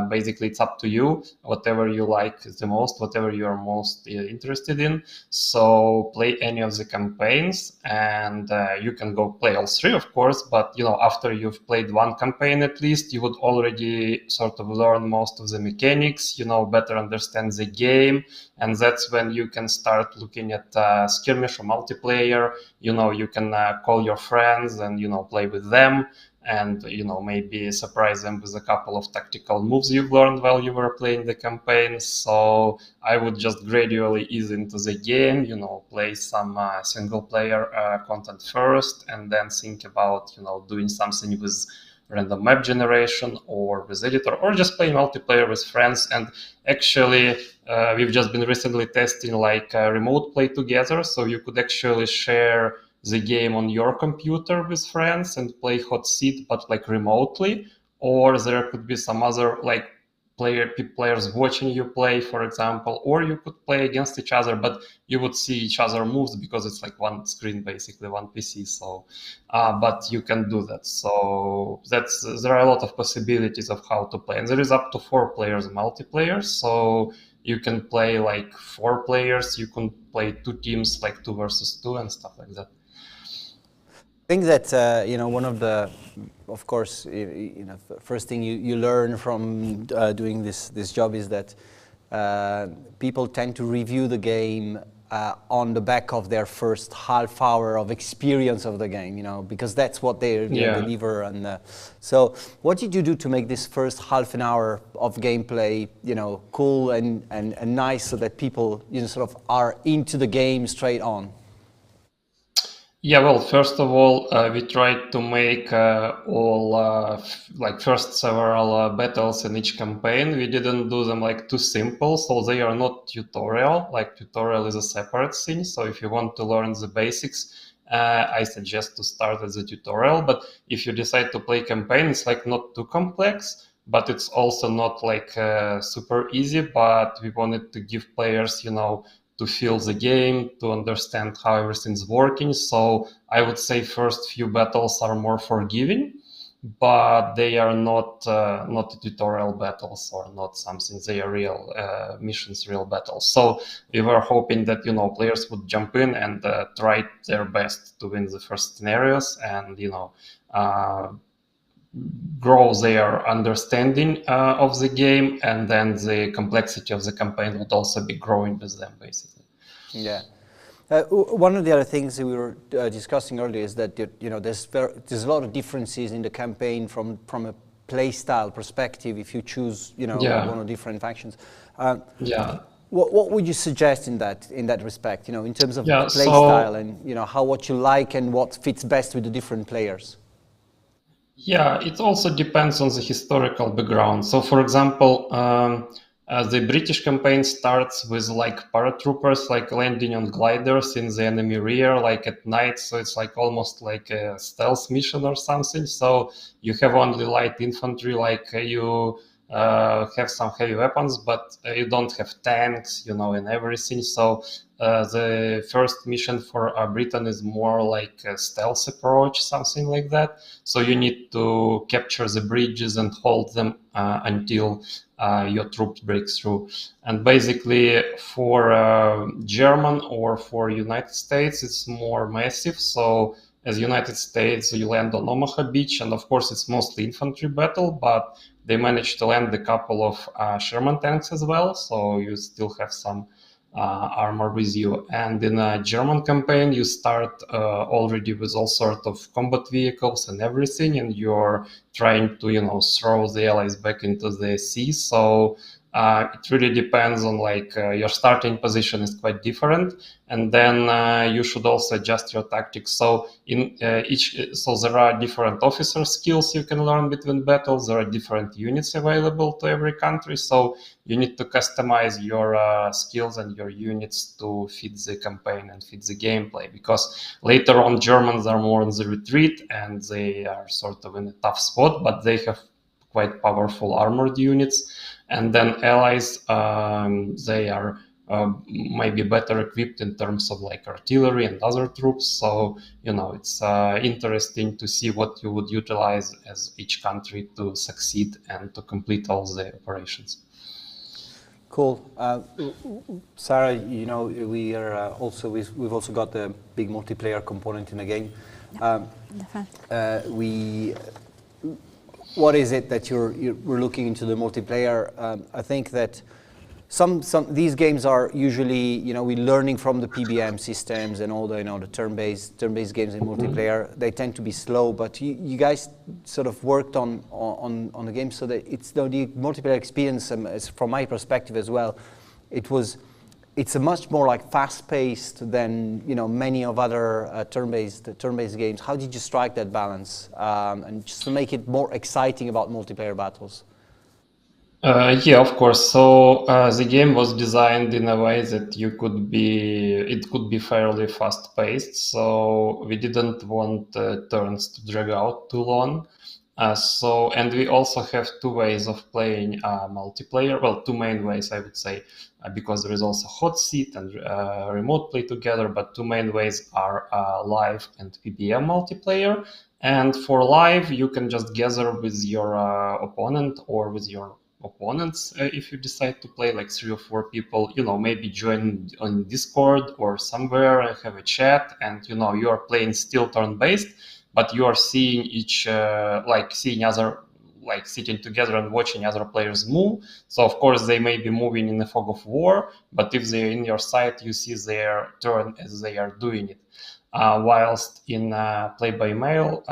basically it's up to you, whatever you like the most, whatever you are most interested in. So play any of the campaigns and you can go play all 3, of course, but after you've played one campaign at least, you would already sort of learn most of the mechanics, better understand the game, and that's when you can start looking at skirmish or multiplayer. You can call your friends and play with them, and maybe surprise them with a couple of tactical moves you've learned while you were playing the campaign. So I would just gradually ease into the game, play some single player content first, and then think about doing something with random map generation or with editor, or just play multiplayer with friends. And actually we've just been recently testing remote play together, so you could actually share the game on your computer with friends and play hot seat, but remotely. Or there could be some other players watching you play, for example, or you could play against each other, but you would see each other moves because it's like one screen, basically one PC. So, but you can do that. So there are a lot of possibilities of how to play, and there is up to 4 players multiplayer. So you can play like 4 players. You can play 2 teams, like 2 versus 2 and stuff like that. I think that one of the, of course, first thing you learn from doing this job is that people tend to review the game on the back of their first half hour of experience of the game, because that's what they deliver. And so, what did you do to make this first half an hour of gameplay, cool and nice, so that people, sort of are into the game straight on? Yeah, well, first of all, we tried to make first several battles in each campaign. We didn't do them like too simple, so they are not tutorial. Like tutorial is a separate thing. So if you want to learn the basics, I suggest to start with the tutorial. But if you decide to play campaign, it's like not too complex, but it's also not like super easy. But we wanted to give players, to feel the game, to understand how everything's working. So I would say first few battles are more forgiving, but they are not tutorial battles or not something. They are real missions, real battles. So we were hoping that players would jump in and try their best to win the first scenarios and grow their understanding of the game, and then the complexity of the campaign would also be growing with them, basically. Yeah. One of the other things that we were discussing earlier is that there's a lot of differences in the campaign from a play style perspective if you choose one of different factions. What would you suggest in that respect? In terms of play style and what you like and what fits best with the different players. Yeah, it also depends on the historical background. So, for example, the British campaign starts with like paratroopers like landing on gliders in the enemy rear like at night. So it's like almost like a stealth mission or something. So you have only light infantry, like you have some heavy weapons, but you don't have tanks, and everything. So the first mission for Britain is more like a stealth approach, something like that. So you need to capture the bridges and hold them until your troops break through. And basically for German or for United States, it's more massive. So as United States, you land on Omaha Beach, and of course it's mostly infantry battle, but they managed to land a couple of Sherman tanks as well. So you still have some armor with you. And in a German campaign, you start already with all sorts of combat vehicles and everything, and you're trying to, throw the allies back into the sea. So it really depends on your starting position is quite different, and then you should also adjust your tactics. So there are different officer skills you can learn between battles. There are different units available to every country, so you need to customize your skills and your units to fit the campaign and fit the gameplay. Because later on, Germans are more on the retreat and they are sort of in a tough spot, but they have quite powerful armored units. And then allies, they are maybe better equipped in terms of artillery and other troops. So, it's interesting to see what you would utilize as each country to succeed and to complete all the operations. Cool. Sarah, we are we've also got the big multiplayer component in the game. What is it that we're looking into the multiplayer? I think that some these games are usually we're learning from the PBM systems and all the the turn-based games in multiplayer. They tend to be slow, but you guys sort of worked on the game so that it's the multiplayer experience. From my perspective as well, it's a much more fast-paced than many of other turn-based games. How did you strike that balance and just to make it more exciting about multiplayer battles? Yeah, of course. So the game was designed in a way that it could be fairly fast-paced. So we didn't want turns to drag out too long. And we also have two ways of playing multiplayer. Well, two main ways, I would say, because there is also hot seat and remote play together. But two main ways are live and PBM multiplayer. And for live, you can just gather with your opponent or with your opponents if you decide to play like 3 or 4 people. Maybe join on Discord or somewhere and have a chat, and you are playing still turn-based, but you are seeing seeing other, like sitting together and watching other players move. So of course they may be moving in the fog of war, but if they're in your side, you see their turn as they are doing it. Whilst in play by mail,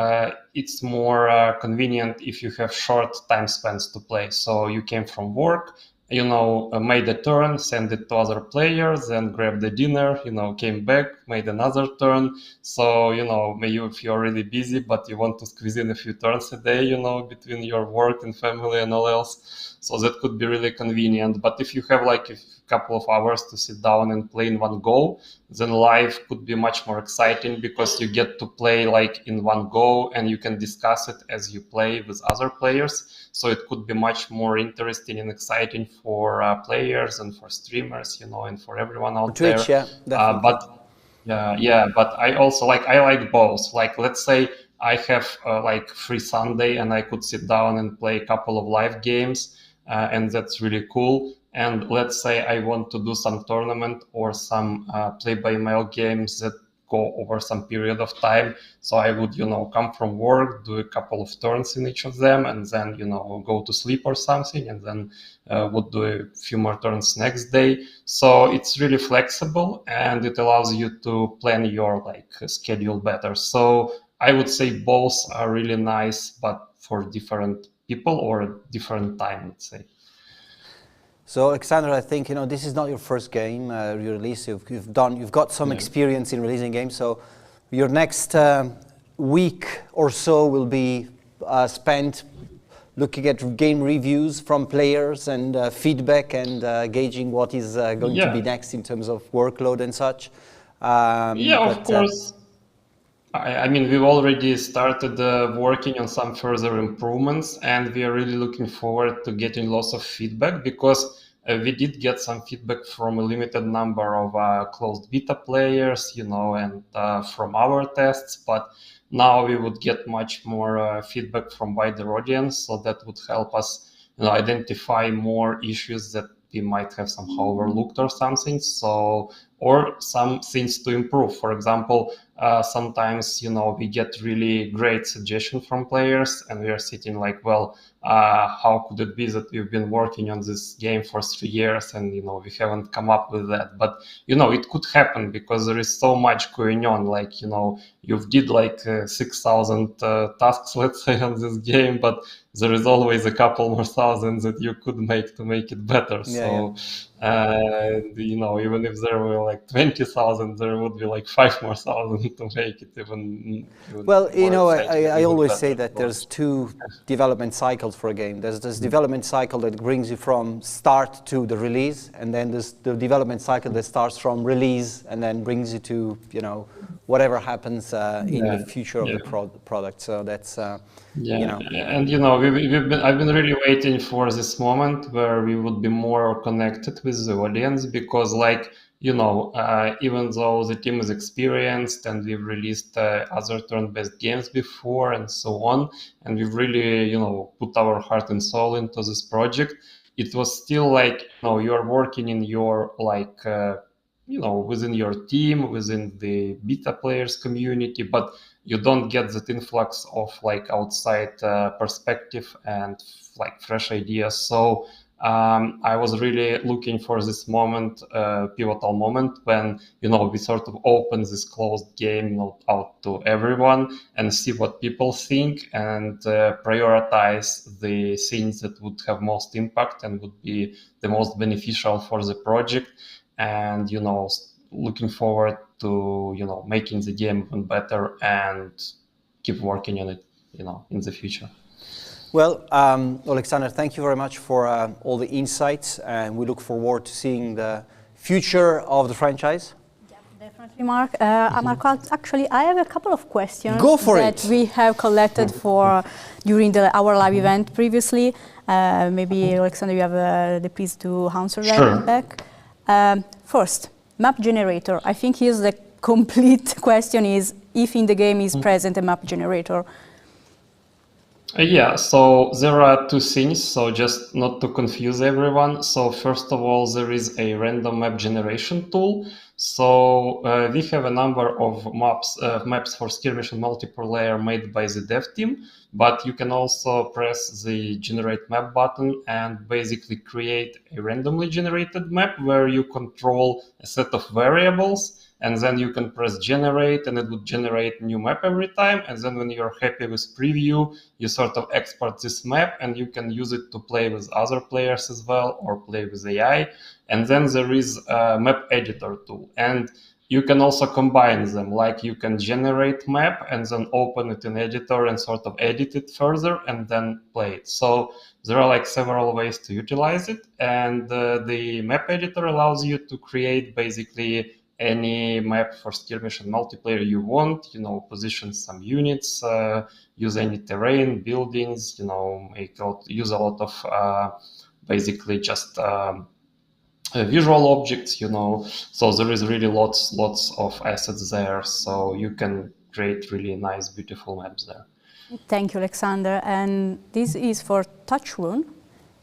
it's more convenient if you have short time spans to play. So you came from work, made a turn, send it to other players, then grab the dinner, came back, made another turn. So, maybe if you're really busy, but you want to squeeze in a few turns a day, between your work and family and all else. So that could be really convenient. But if you have like a couple of hours to sit down and play in one go, then live could be much more exciting because you get to play like in one go and you can discuss it as you play with other players. So it could be much more interesting and exciting for players and for streamers, and for everyone out there. Twitch, yeah, definitely. But I also I like both. Like, let's say I have like free Sunday and I could sit down and play a couple of live games, and that's really cool. And let's say I want to do some tournament or some play-by-mail games that go over some period of time. So I would, come from work, do a couple of turns in each of them, and then, go to sleep or something, and then would do a few more turns next day. So it's really flexible and it allows you to plan your schedule better. So I would say both are really nice, but for different people or different time, let's say. So, Alexander, I think this is not your first game you release. You've got some experience in releasing games. So, your next week or so will be spent looking at game reviews from players and feedback and gauging what is going to be next in terms of workload and such. Of course. I mean, we've already started working on some further improvements, and we are really looking forward to getting lots of feedback, because we did get some feedback from a limited number of closed beta players, and from our tests, but now we would get much more feedback from wider audience, so that would help us identify more issues that we might have somehow overlooked or something. So, or some things to improve. For example, sometimes, we get really great suggestions from players and we are sitting like, well, how could it be that we've been working on this game for 3 years and, we haven't come up with that? But, it could happen because there is so much going on. Like, you've did like 6,000 tasks, let's say, on this game, but there is always a couple more thousand that you could make to make it better. Even if there were like 20,000, there would be like 5 more thousand to make it even well, more I always say that there's 2 development cycles for a game. There's this development cycle that brings you from start to the release, and then there's the development cycle that starts from release and then brings you to, whatever happens in the future of the product. So that's, and I've been really waiting for this moment where we would be more connected with the audience, because even though the team is experienced and we've released other turn-based games before and so on, and we've really, put our heart and soul into this project, it was still like, you're working in your within your team, within the beta players community, but you don't get that influx of outside perspective and fresh ideas. So I was really looking for this moment, pivotal moment, when we sort of open this closed game out to everyone and see what people think, and prioritize the things that would have most impact and would be the most beneficial for the project. And looking forward to making the game even better and keep working on it in the future. Well, Alexander, thank you very much for all the insights, and we look forward to seeing the future of the franchise. Yeah, definitely. Mark, Marco, actually, I have a couple of questions Go for that it. we have collected for during our live event previously. Maybe Alexander, you have the please to answer them back. First, map generator. I think here's the complete question: is if in the game is present a map generator. Yeah, so there are two things, so just not to confuse everyone. So first of all, there is a random map generation tool. So we have a number of maps for skirmish and multiplayer made by the dev team, but you can also press the generate map button and basically create a randomly generated map where you control a set of variables. And then you can press generate and it would generate new map every time. And then when you're happy with preview, you sort of export this map and you can use it to play with other players as well or play with AI. And then there is a map editor tool. And you can also combine them, like you can generate map and then open it in editor and sort of edit it further and then play it. So there are like several ways to utilize it. And the map editor allows you to create basically any map for skirmish and multiplayer you want, position some units, use any terrain, buildings, use a lot of basically just visual objects, so there is really lots of assets there, so you can create really nice, beautiful maps there. Thank you, Alexander. And this is for TouchRune,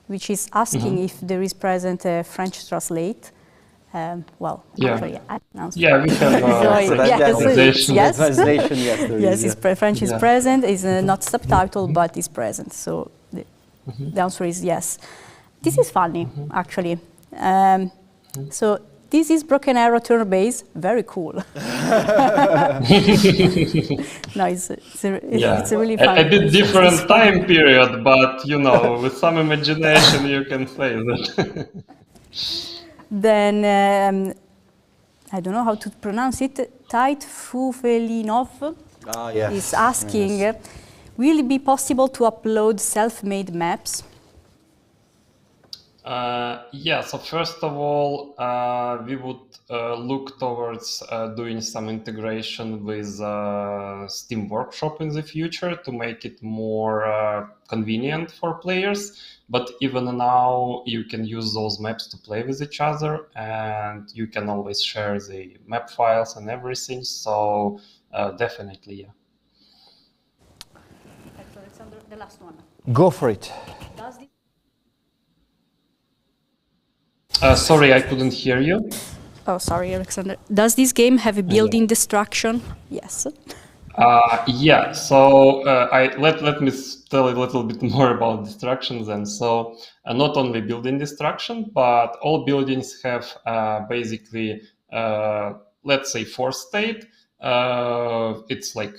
which is asking if there is present a French translate. Actually, I announced. Yeah, we have translation. Yes, Translation, yes, there yes, is. French is present. It's not subtitled, but it's present. So the answer is yes. This is funny, actually. So this is Broken Arrow turn-based. Very cool. No, it's a really fun. A bit different time period, but with some imagination, you can say that. Then, I don't know how to pronounce it, Tait Fuvelinov is asking, will it be possible to upload self-made maps? So first of all, we would look towards doing some integration with Steam Workshop in the future to make it more convenient for players. But even now, you can use those maps to play with each other, and you can always share the map files and everything. So definitely, yeah. Alexander, the last one. Go for it. Sorry, I couldn't hear you. Oh, sorry, Alexander. Does this game have a building destruction? Yes. So let me tell a little bit more about destruction then. So not only building destruction, but all buildings have basically, let's say, force state. It's like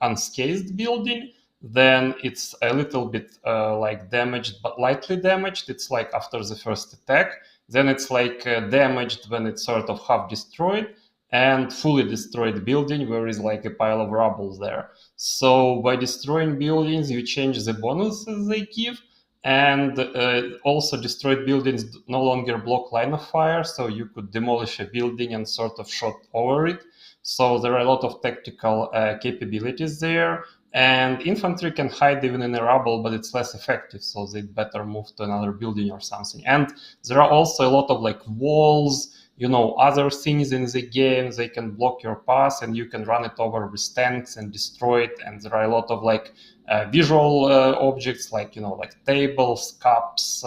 unscathed building. Then it's a little bit like damaged, but lightly damaged. It's like after the first attack. Then it's like damaged when it's sort of half destroyed, and fully destroyed building where is like a pile of rubble there. So by destroying buildings, you change the bonuses they give, and also destroyed buildings no longer block line of fire, so you could demolish a building and sort of shot over it. So there are a lot of tactical capabilities there. And infantry can hide even in the rubble, but it's less effective, so they'd better move to another building or something. And there are also a lot of like walls, other things in the game. They can block your path, and you can run it over with tanks and destroy it. And there are a lot of like visual objects, like like tables, cups,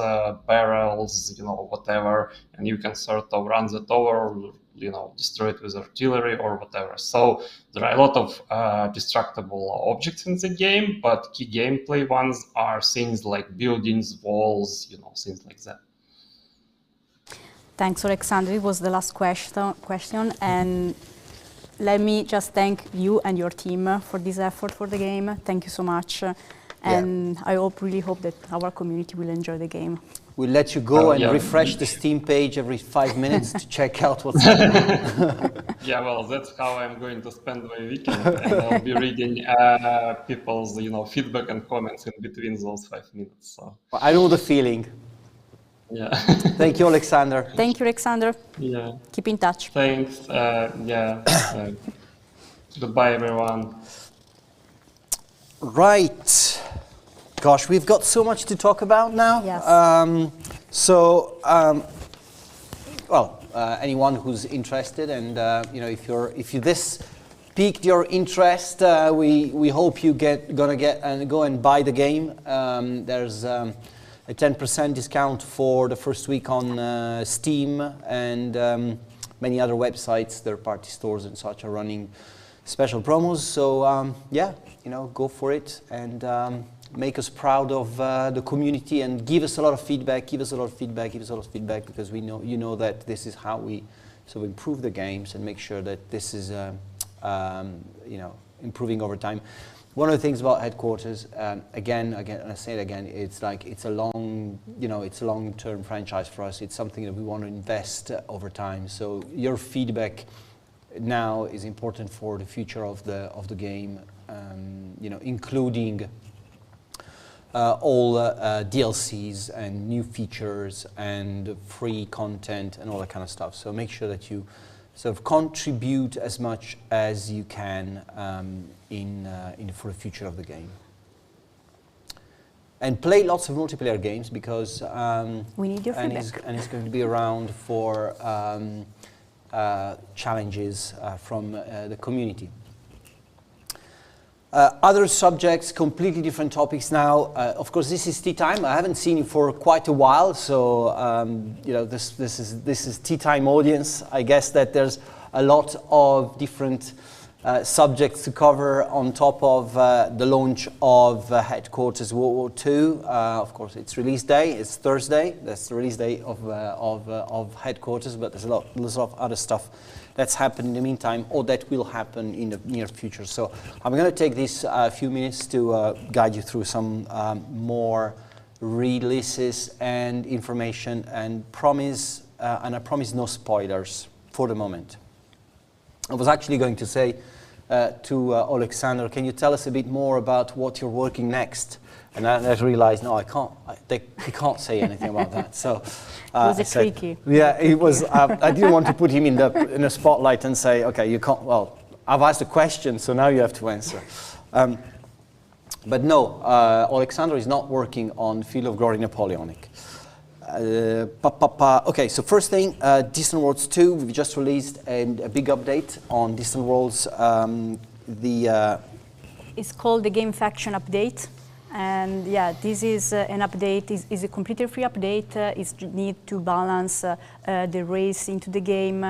barrels, whatever, and you can sort of run that over, destroy it with artillery or whatever. So there are a lot of destructible objects in the game, but key gameplay ones are things like buildings, walls, things like that. Thanks, Alexander. It was the last question, and let me just thank you and your team for this effort for the game. Thank you so much, and I really hope that our community will enjoy the game. We'll let you go and refresh the Steam page every 5 minutes to check out what's happening. Yeah, well, that's how I'm going to spend my weekend, and I'll be reading people's, feedback and comments in between those 5 minutes. So I know the feeling. Yeah. Thank you, Alexander. Thank you, Alexander. Yeah. Keep in touch. Thanks. Goodbye, everyone. Right. Gosh, we've got so much to talk about now. Yes. Anyone who's interested, and if this piqued your interest, we hope you go and buy the game. There's a 10% discount for the first week on Steam, and many other websites, third-party stores and such are running special promos. So go for it and make us proud of the community and give us a lot of feedback. Because we know that this is how we sort of improve the games and make sure that this is improving over time. One of the things about Headquarters, again, and I say it again, it's a long-term franchise for us. It's something that we want to invest over time. So your feedback now is important for the future of the game, including all DLCs and new features and free content and all that kind of stuff. So make sure that you sort of contribute as much as you can for the future of the game. And play lots of multiplayer games because we need your feedback. And it's going to be around for challenges from the community. Other subjects, completely different topics now. Of course, this is tea time. I haven't seen you for quite a while, so this is tea time audience. I guess that there's a lot of different subjects to cover on top of the launch of Headquarters World War II. Of course, it's release day. It's Thursday. That's the release day of Headquarters. But there's a lot of other stuff that's happened in the meantime, or that will happen in the near future. So I'm going to take these few minutes to guide you through some more releases and information, and I promise no spoilers for the moment. I was actually going to say to Alexander, can you tell us a bit more about what you're working next? And I realized, no, I can't. He can't say anything about that. So was it tricky? Yeah, it was. I didn't want to put him in the spotlight and say, okay, you can't. Well, I've asked a question, so now you have to answer. But no, Alexander is not working on Field of Glory Napoleonic. Okay, so first thing, Distant Worlds 2. We've just released a big update on Distant Worlds. It's called the Game Faction Update. And yeah, this is an update, is a completely free update. It's need to balance the race into the game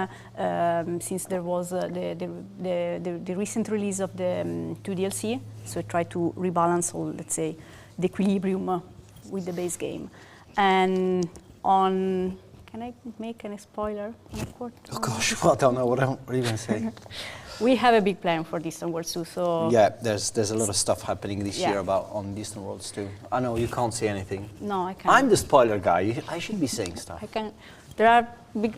since there was the recent release of the 2 DLC. So try to rebalance all, let's say, the equilibrium with the base game. And can I make a spoiler? Oh gosh, well, I don't know what are you going to say. We have a big plan for Distant Worlds 2, so... Yeah, there's a lot of stuff happening this year on Distant Worlds 2. I know, you can't say anything. No, I can't. I'm the spoiler guy. I should be saying stuff. There are big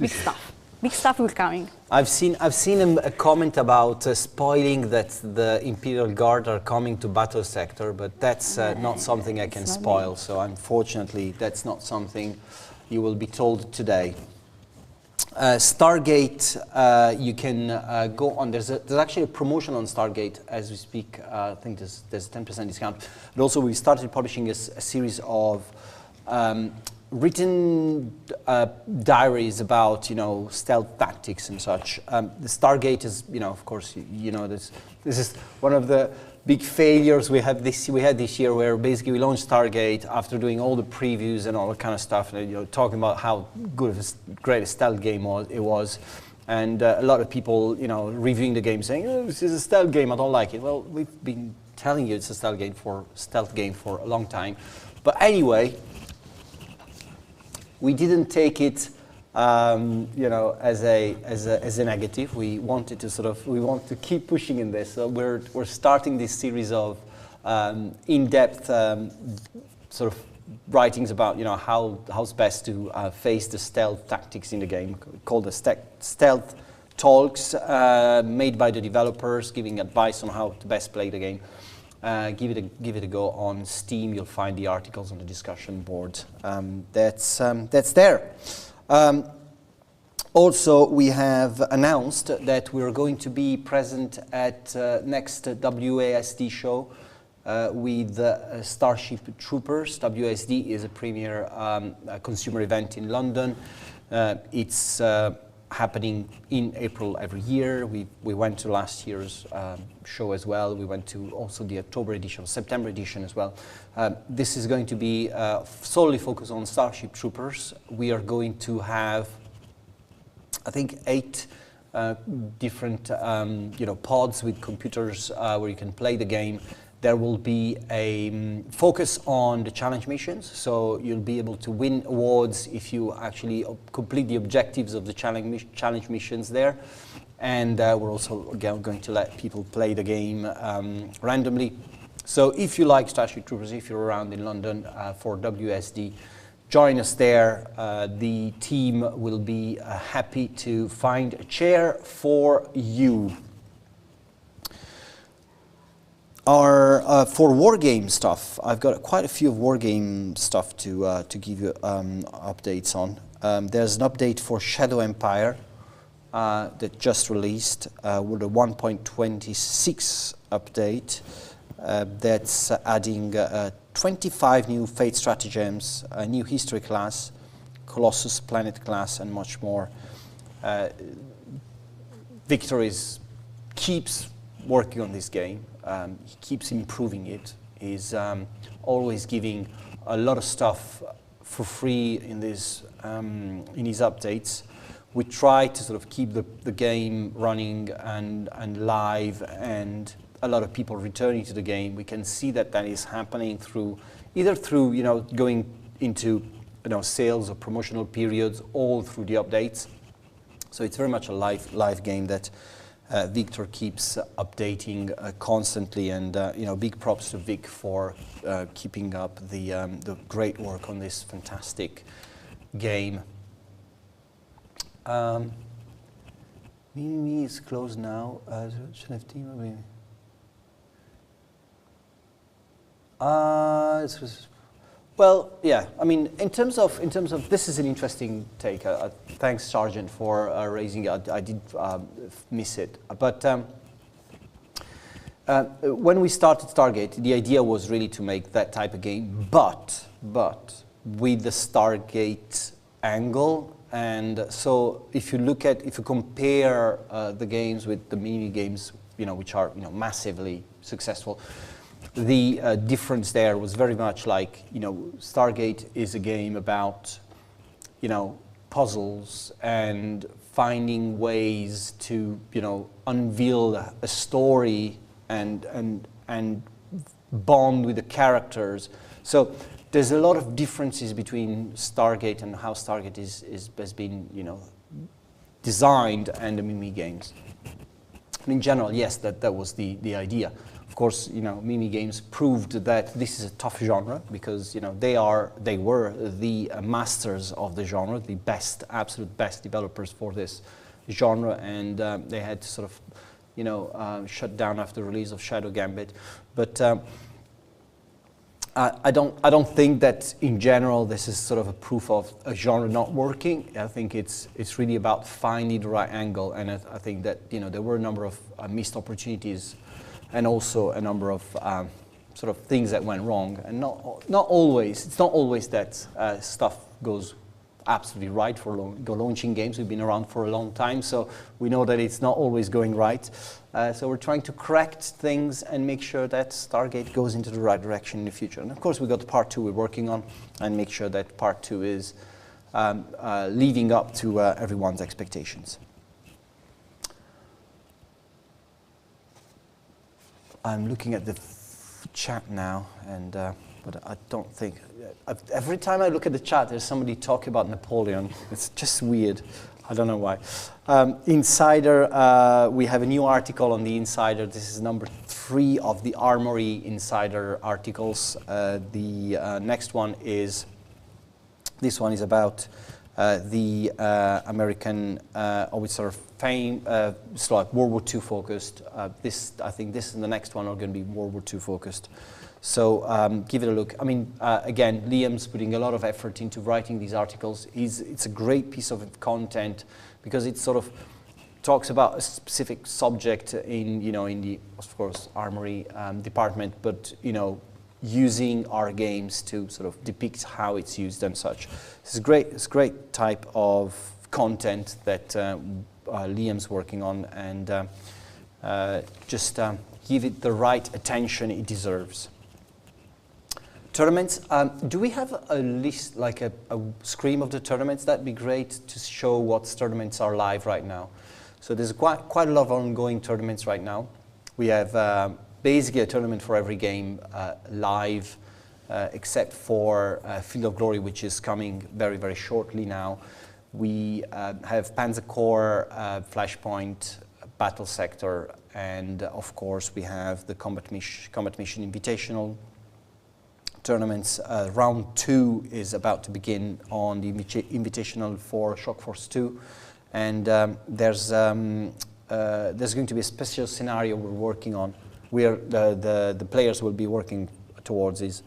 stuff. Big stuff will coming. I've seen a comment about spoiling that the Imperial Guard are coming to Battle Sector, but that's not something I can spoil. So unfortunately, that's not something you will be told today. Stargate, you can go on. There's actually a promotion on Stargate as we speak. I think there's a 10% discount. But also, we started publishing a series of written diaries about stealth tactics and such. The Stargate is of course this is one of the big failures we had this year, where basically we launched Stargate after doing all the previews and all that kind of stuff, and, talking about how good of a great a stealth game it was, and a lot of people reviewing the game saying, oh, this is a stealth game, I don't like it. Well, we've been telling you it's a stealth game for a long time, but anyway, we didn't take it as a negative. We wanted to keep pushing in this. So we're starting this series of in-depth sort of writings about how's best to face the stealth tactics in the game, called the Stealth Talks, made by the developers, giving advice on how to best play the game. give it a go on Steam. You'll find the articles on the discussion board. That's there. Also, we have announced that we're going to be present at next WASD show with Starship Troopers. WASD is a premier consumer event in London. It's happening in April every year. We went to last year's show as well. We went to also the October edition, September edition as well. This is going to be solely focused on Starship Troopers. We are going to have, I think, 8 different pods with computers where you can play the game. There will be a focus on the challenge missions, so you'll be able to win awards if you actually complete the objectives of the challenge missions there. And we're also going to let people play the game randomly. So if you like Starship Troopers, if you're around in London for WSD, join us there. The team will be happy to find a chair for you. For wargame stuff, I've got quite a few wargame stuff to give you updates on. There's an update for Shadow Empire that just released with a 1.26 update that's adding 25 new Fate stratagems, a new history class, Colossus Planet class, and much more. Victor keeps working on this game. He keeps improving it. He's always giving a lot of stuff for free in his updates. We try to sort of keep the game running and live, and a lot of people returning to the game. We can see that is happening either through going into sales or promotional periods, all through the updates. So it's very much a live game that Victor keeps updating constantly, and big props to Vic for keeping up the great work on this fantastic game. Mimi is closed now. Should I have team? Well, yeah. I mean, in terms of this is an interesting take. Thanks, Sargent, for raising it. I did miss it, but when we started Stargate, the idea was really to make that type of game, but with the Stargate angle. And so, if you compare the games with the mini games, which are massively successful. The difference there was very much like, Stargate is a game about, puzzles and finding ways to, unveil a story and bond with the characters. So there's a lot of differences between Stargate and how Stargate has been, designed and the Mimi games. And in general, yes, that was the idea. Of course, Mimi games proved that this is a tough genre because they were the masters of the genre, the absolute best developers for this genre, and they had to sort of, shut down after the release of Shadow Gambit. But I don't think that in general this is sort of a proof of a genre not working. I think it's really about finding the right angle, and I think that there were a number of missed opportunities. And also a number of sort of things that went wrong, and not always. It's not always that stuff goes absolutely right for launching games. We've been around for a long time, so we know that it's not always going right. So we're trying to correct things and make sure that Stargate goes into the right direction in the future. And of course, we've got part 2 we're working on, and make sure that part 2 is living up to everyone's expectations. I'm looking at the chat now, and but I don't think every time I look at the chat, there's somebody talking about Napoleon. It's just weird. I don't know why. Insider, we have a new article on the Insider. This is number 3 of the Armory Insider articles. The next one is this one is about the American howitzer fame. It's like World War II focused. I think this and the next one are going to be World War II focused. So give it a look. I mean, again, Liam's putting a lot of effort into writing these articles. It's a great piece of content because it sort of talks about a specific subject in the, of course, armory department, but using our games to sort of depict how it's used and such. It's a great type of content that Liam's working on, and just give it the right attention it deserves. Tournaments, do we have a list, like a screen of the tournaments? That'd be great to show what tournaments are live right now. So there's quite a lot of ongoing tournaments right now. We have basically a tournament for every game live, except for Field of Glory, which is coming very, very shortly now. We have Panzer Corps, Flashpoint, Battle Sector, and of course we have the Combat Mission Invitational tournaments. Round 2 is about to begin on the Invitational for Shock Force 2. And there's going to be a special scenario we're working on, where the players will be working towards is.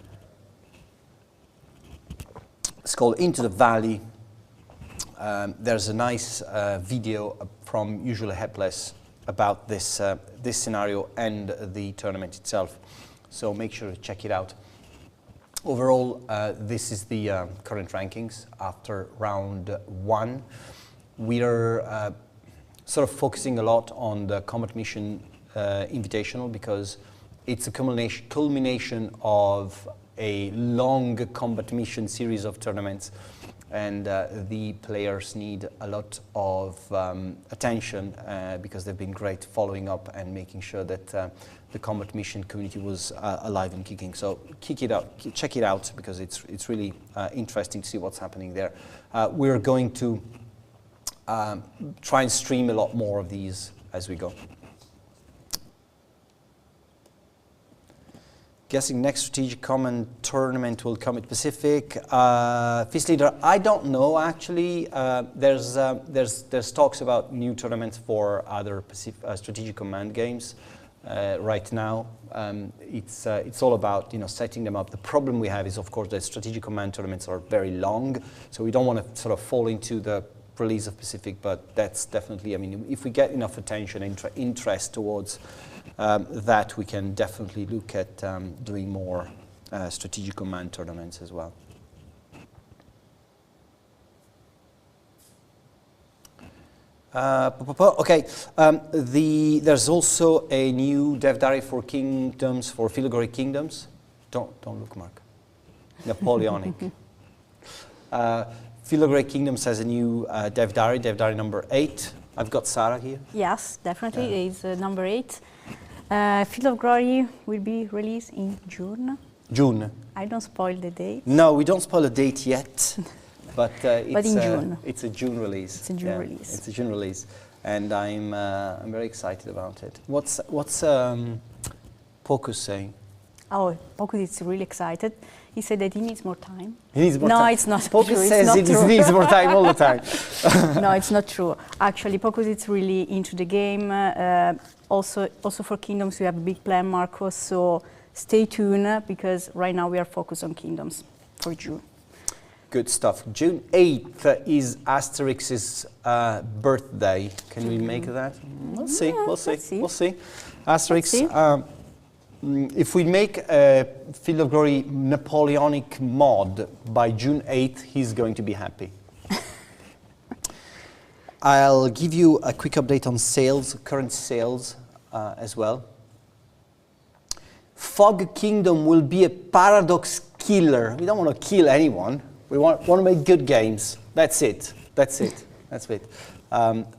It's called Into the Valley. There's a nice video from Usually Helpless about this scenario and the tournament itself. So make sure to check it out. Overall, this is the current rankings after round 1. We are sort of focusing a lot on the Combat Mission Invitational because it's a culmination of a long combat mission series of tournaments, and the players need a lot of attention because they've been great following up and making sure that the combat mission community was alive and kicking. So check it out because it's really interesting to see what's happening there. We're going to try and stream a lot more of these as we go. Guessing next Strategic Command tournament will come at Pacific. Fist Leader, I don't know actually. There's talks about new tournaments for other Strategic Command games right now. It's all about setting them up. The problem we have is, of course, that Strategic Command tournaments are very long, so we don't want to sort of fall into the release of Pacific, but that's definitely, I mean, if we get enough attention and interest towards that, we can definitely look at doing more Strategic Command tournaments as well. Okay, there's also a new Dev Diary for Kingdoms, for Field of Glory Kingdoms. Don't look, Mark. Napoleonic. Field of Glory Kingdoms has a new Dev Diary number 8. I've got Sarah here. Yes, definitely, it's number 8. Field of Glory will be released in June. June. I don't spoil the date. No, we don't spoil the date yet, but in June. It's a June release. It's a June release. It's a June release, and I'm very excited about it. What's Pocus saying? Oh, Pocus is really excited. He said that he needs more time. He needs more time. No, it's not true. Pocus says he needs more time all the time. No, it's not true. Actually, Pocus is really into the game. Also for Kingdoms, we have a big plan, Marcos. So stay tuned because right now we are focused on Kingdoms for June. Good stuff. June 8th is Asterix's birthday. Can we make that? We'll see. Yeah, We'll see. let's see. We'll see. Asterix. Let's see. If we make a Field of Glory Napoleonic mod by June 8th, he's going to be happy. I'll give you a quick update on sales, current sales as well. Fog Kingdom will be a paradox killer. We don't want to kill anyone. We want to make good games. That's it. That's it. That's it.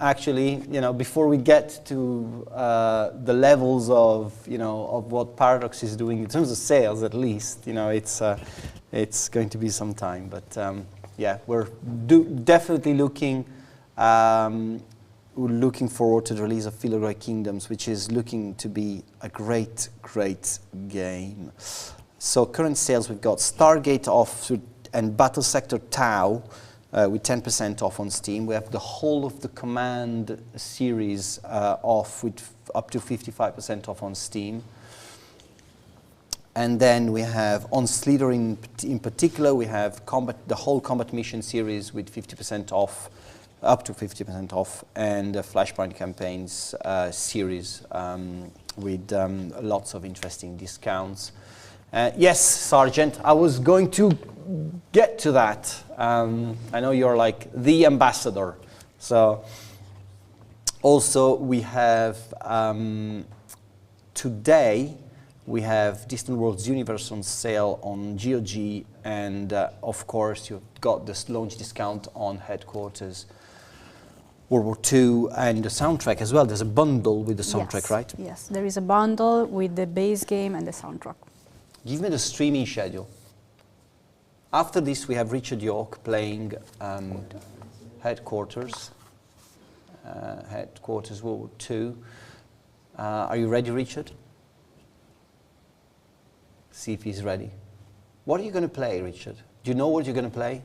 Actually, before we get to the levels of, of what Paradox is doing in terms of sales, at least, it's going to be some time. But yeah, we're definitely looking forward to the release of Field of Glory Kingdoms, which is looking to be a great, great game. So current sales, we've got Stargate Offsuit and Battle Sector Tau. with 10% off on Steam. We have the whole of the Command series off with up to 55% off on Steam. And then we have on Slytherin in particular, we have the whole Combat Mission series with 50% off, up to 50% off, and the Flashpoint Campaigns series with lots of interesting discounts. Yes, Sergeant, I was going to get to that. I know you're like the ambassador. So also we have today we have Distant Worlds Universe on sale on GOG, and of course you've got this launch discount on Headquarters World War II and the soundtrack as well. There's a bundle with the soundtrack, Yes, right? Yes, there is a bundle with the base game and the soundtrack. Give me the streaming schedule. After this, we have Richard York playing Headquarters, Headquarters World War II. Are you ready, Richard? See if he's ready. What are you going to play, Richard? Do you know what you're going to play?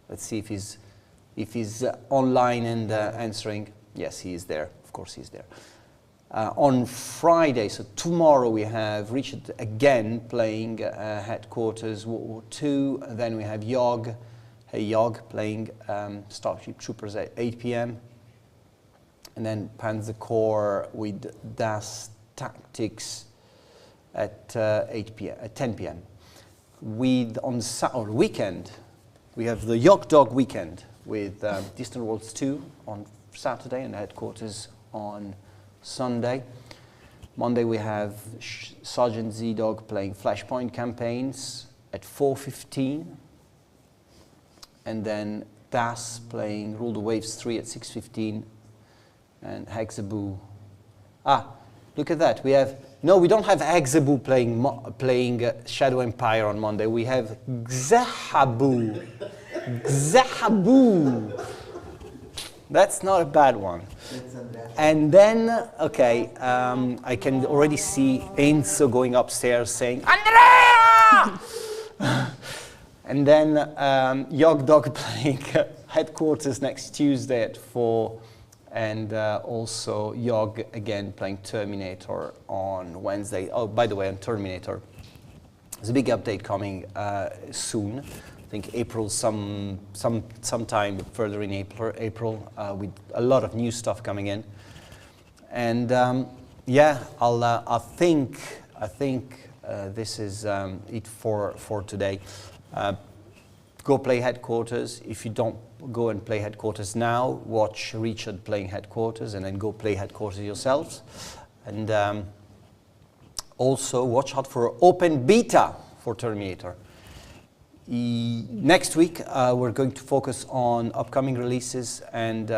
Let's see if he's online and answering. Yes, he is there. Of course, he's there. On Friday, so tomorrow, we have Richard again playing Headquarters World War II. Then we have Yog playing Starship Troopers at 8 p.m. And then Panzer Corps with Das Tactics at 10 p.m. On the weekend, we have the Yog Dog weekend with Distant Worlds 2 on Saturday and Headquarters on Sunday. Monday we have Sergeant Z-Dog playing Flashpoint Campaigns at 4:15, and then Das playing Rule the Waves 3 at 6:15, and Hexaboo. Look at that. We don't have Hexaboo playing Shadow Empire on Monday. We have Xehaboo. Xehaboo. That's not a bad one. And then, okay, I can already see Enzo going upstairs saying, Andrea! And then Yog Dog playing Headquarters next Tuesday at 4. And also Yog again playing Terminator on Wednesday. Oh, by the way, on Terminator, there's a big update coming soon. I think April, sometime further in April, with a lot of new stuff coming in. And yeah, I think this is it for today. Go play Headquarters. If you don't go and play Headquarters now, watch Richard playing Headquarters, and then go play Headquarters yourselves. And also watch out for open beta for Terminator. Next week, we're going to focus on upcoming releases, and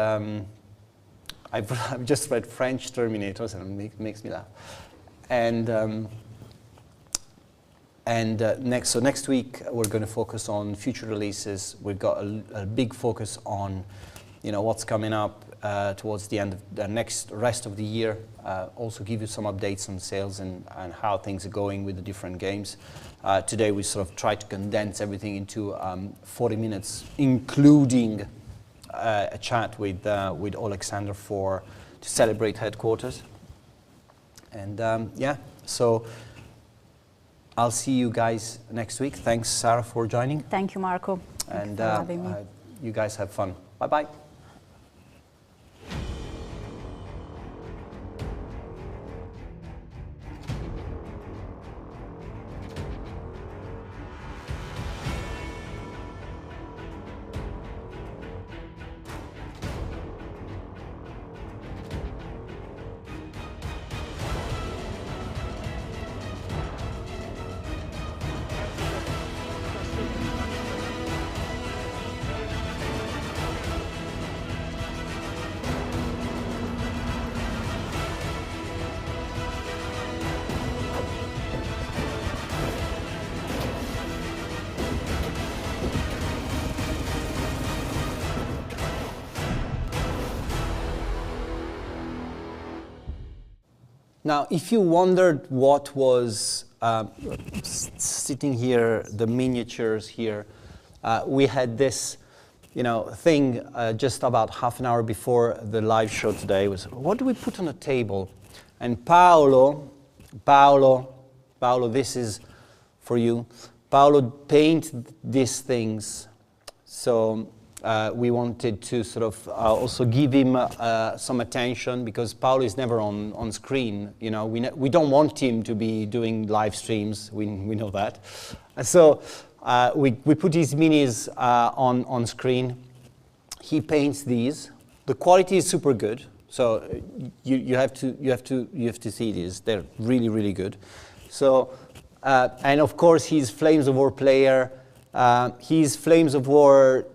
I've just read French Terminators, and it makes me laugh. So next week we're going to focus on future releases. We've got a big focus on, what's coming up towards the end of the rest of the year. Also give you some updates on sales and how things are going with the different games. Today we sort of try to condense everything into 40 minutes, including a chat with Alexander to celebrate Headquarters. And yeah, so I'll see you guys next week. Thanks, Sarah, for joining. Thank you, Marco. Thank you for having me. You guys have fun. Bye-bye. Now, if you wondered what was sitting here, the miniatures here, we had this thing just about half an hour before the live show today was, what do we put on a table? And Paolo, this is for you. Paolo painted these things, so we wanted to sort of also give him some attention, because Paolo is never on screen. We don't want him to be doing live streams. We know that. So we put his minis on screen. He paints these. The quality is super good. So you have to see these. They're really, really good. So and of course he's Flames of War player. He's Flames of War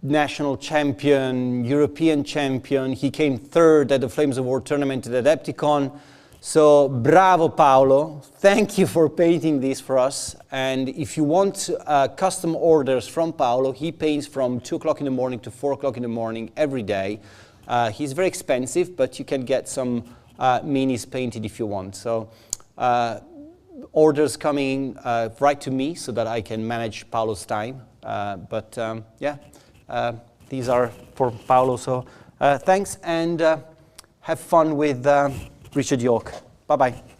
national champion, European champion. He came third at the Flames of War tournament at Adepticon. So bravo, Paolo. Thank you for painting this for us. And if you want custom orders from Paolo, he paints from 2 o'clock in the morning to 4 o'clock in the morning every day. He's very expensive, but you can get some minis painted if you want. So orders coming right to me so that I can manage Paolo's time. These are for Paolo. So thanks, and have fun with Richard York. Bye-bye.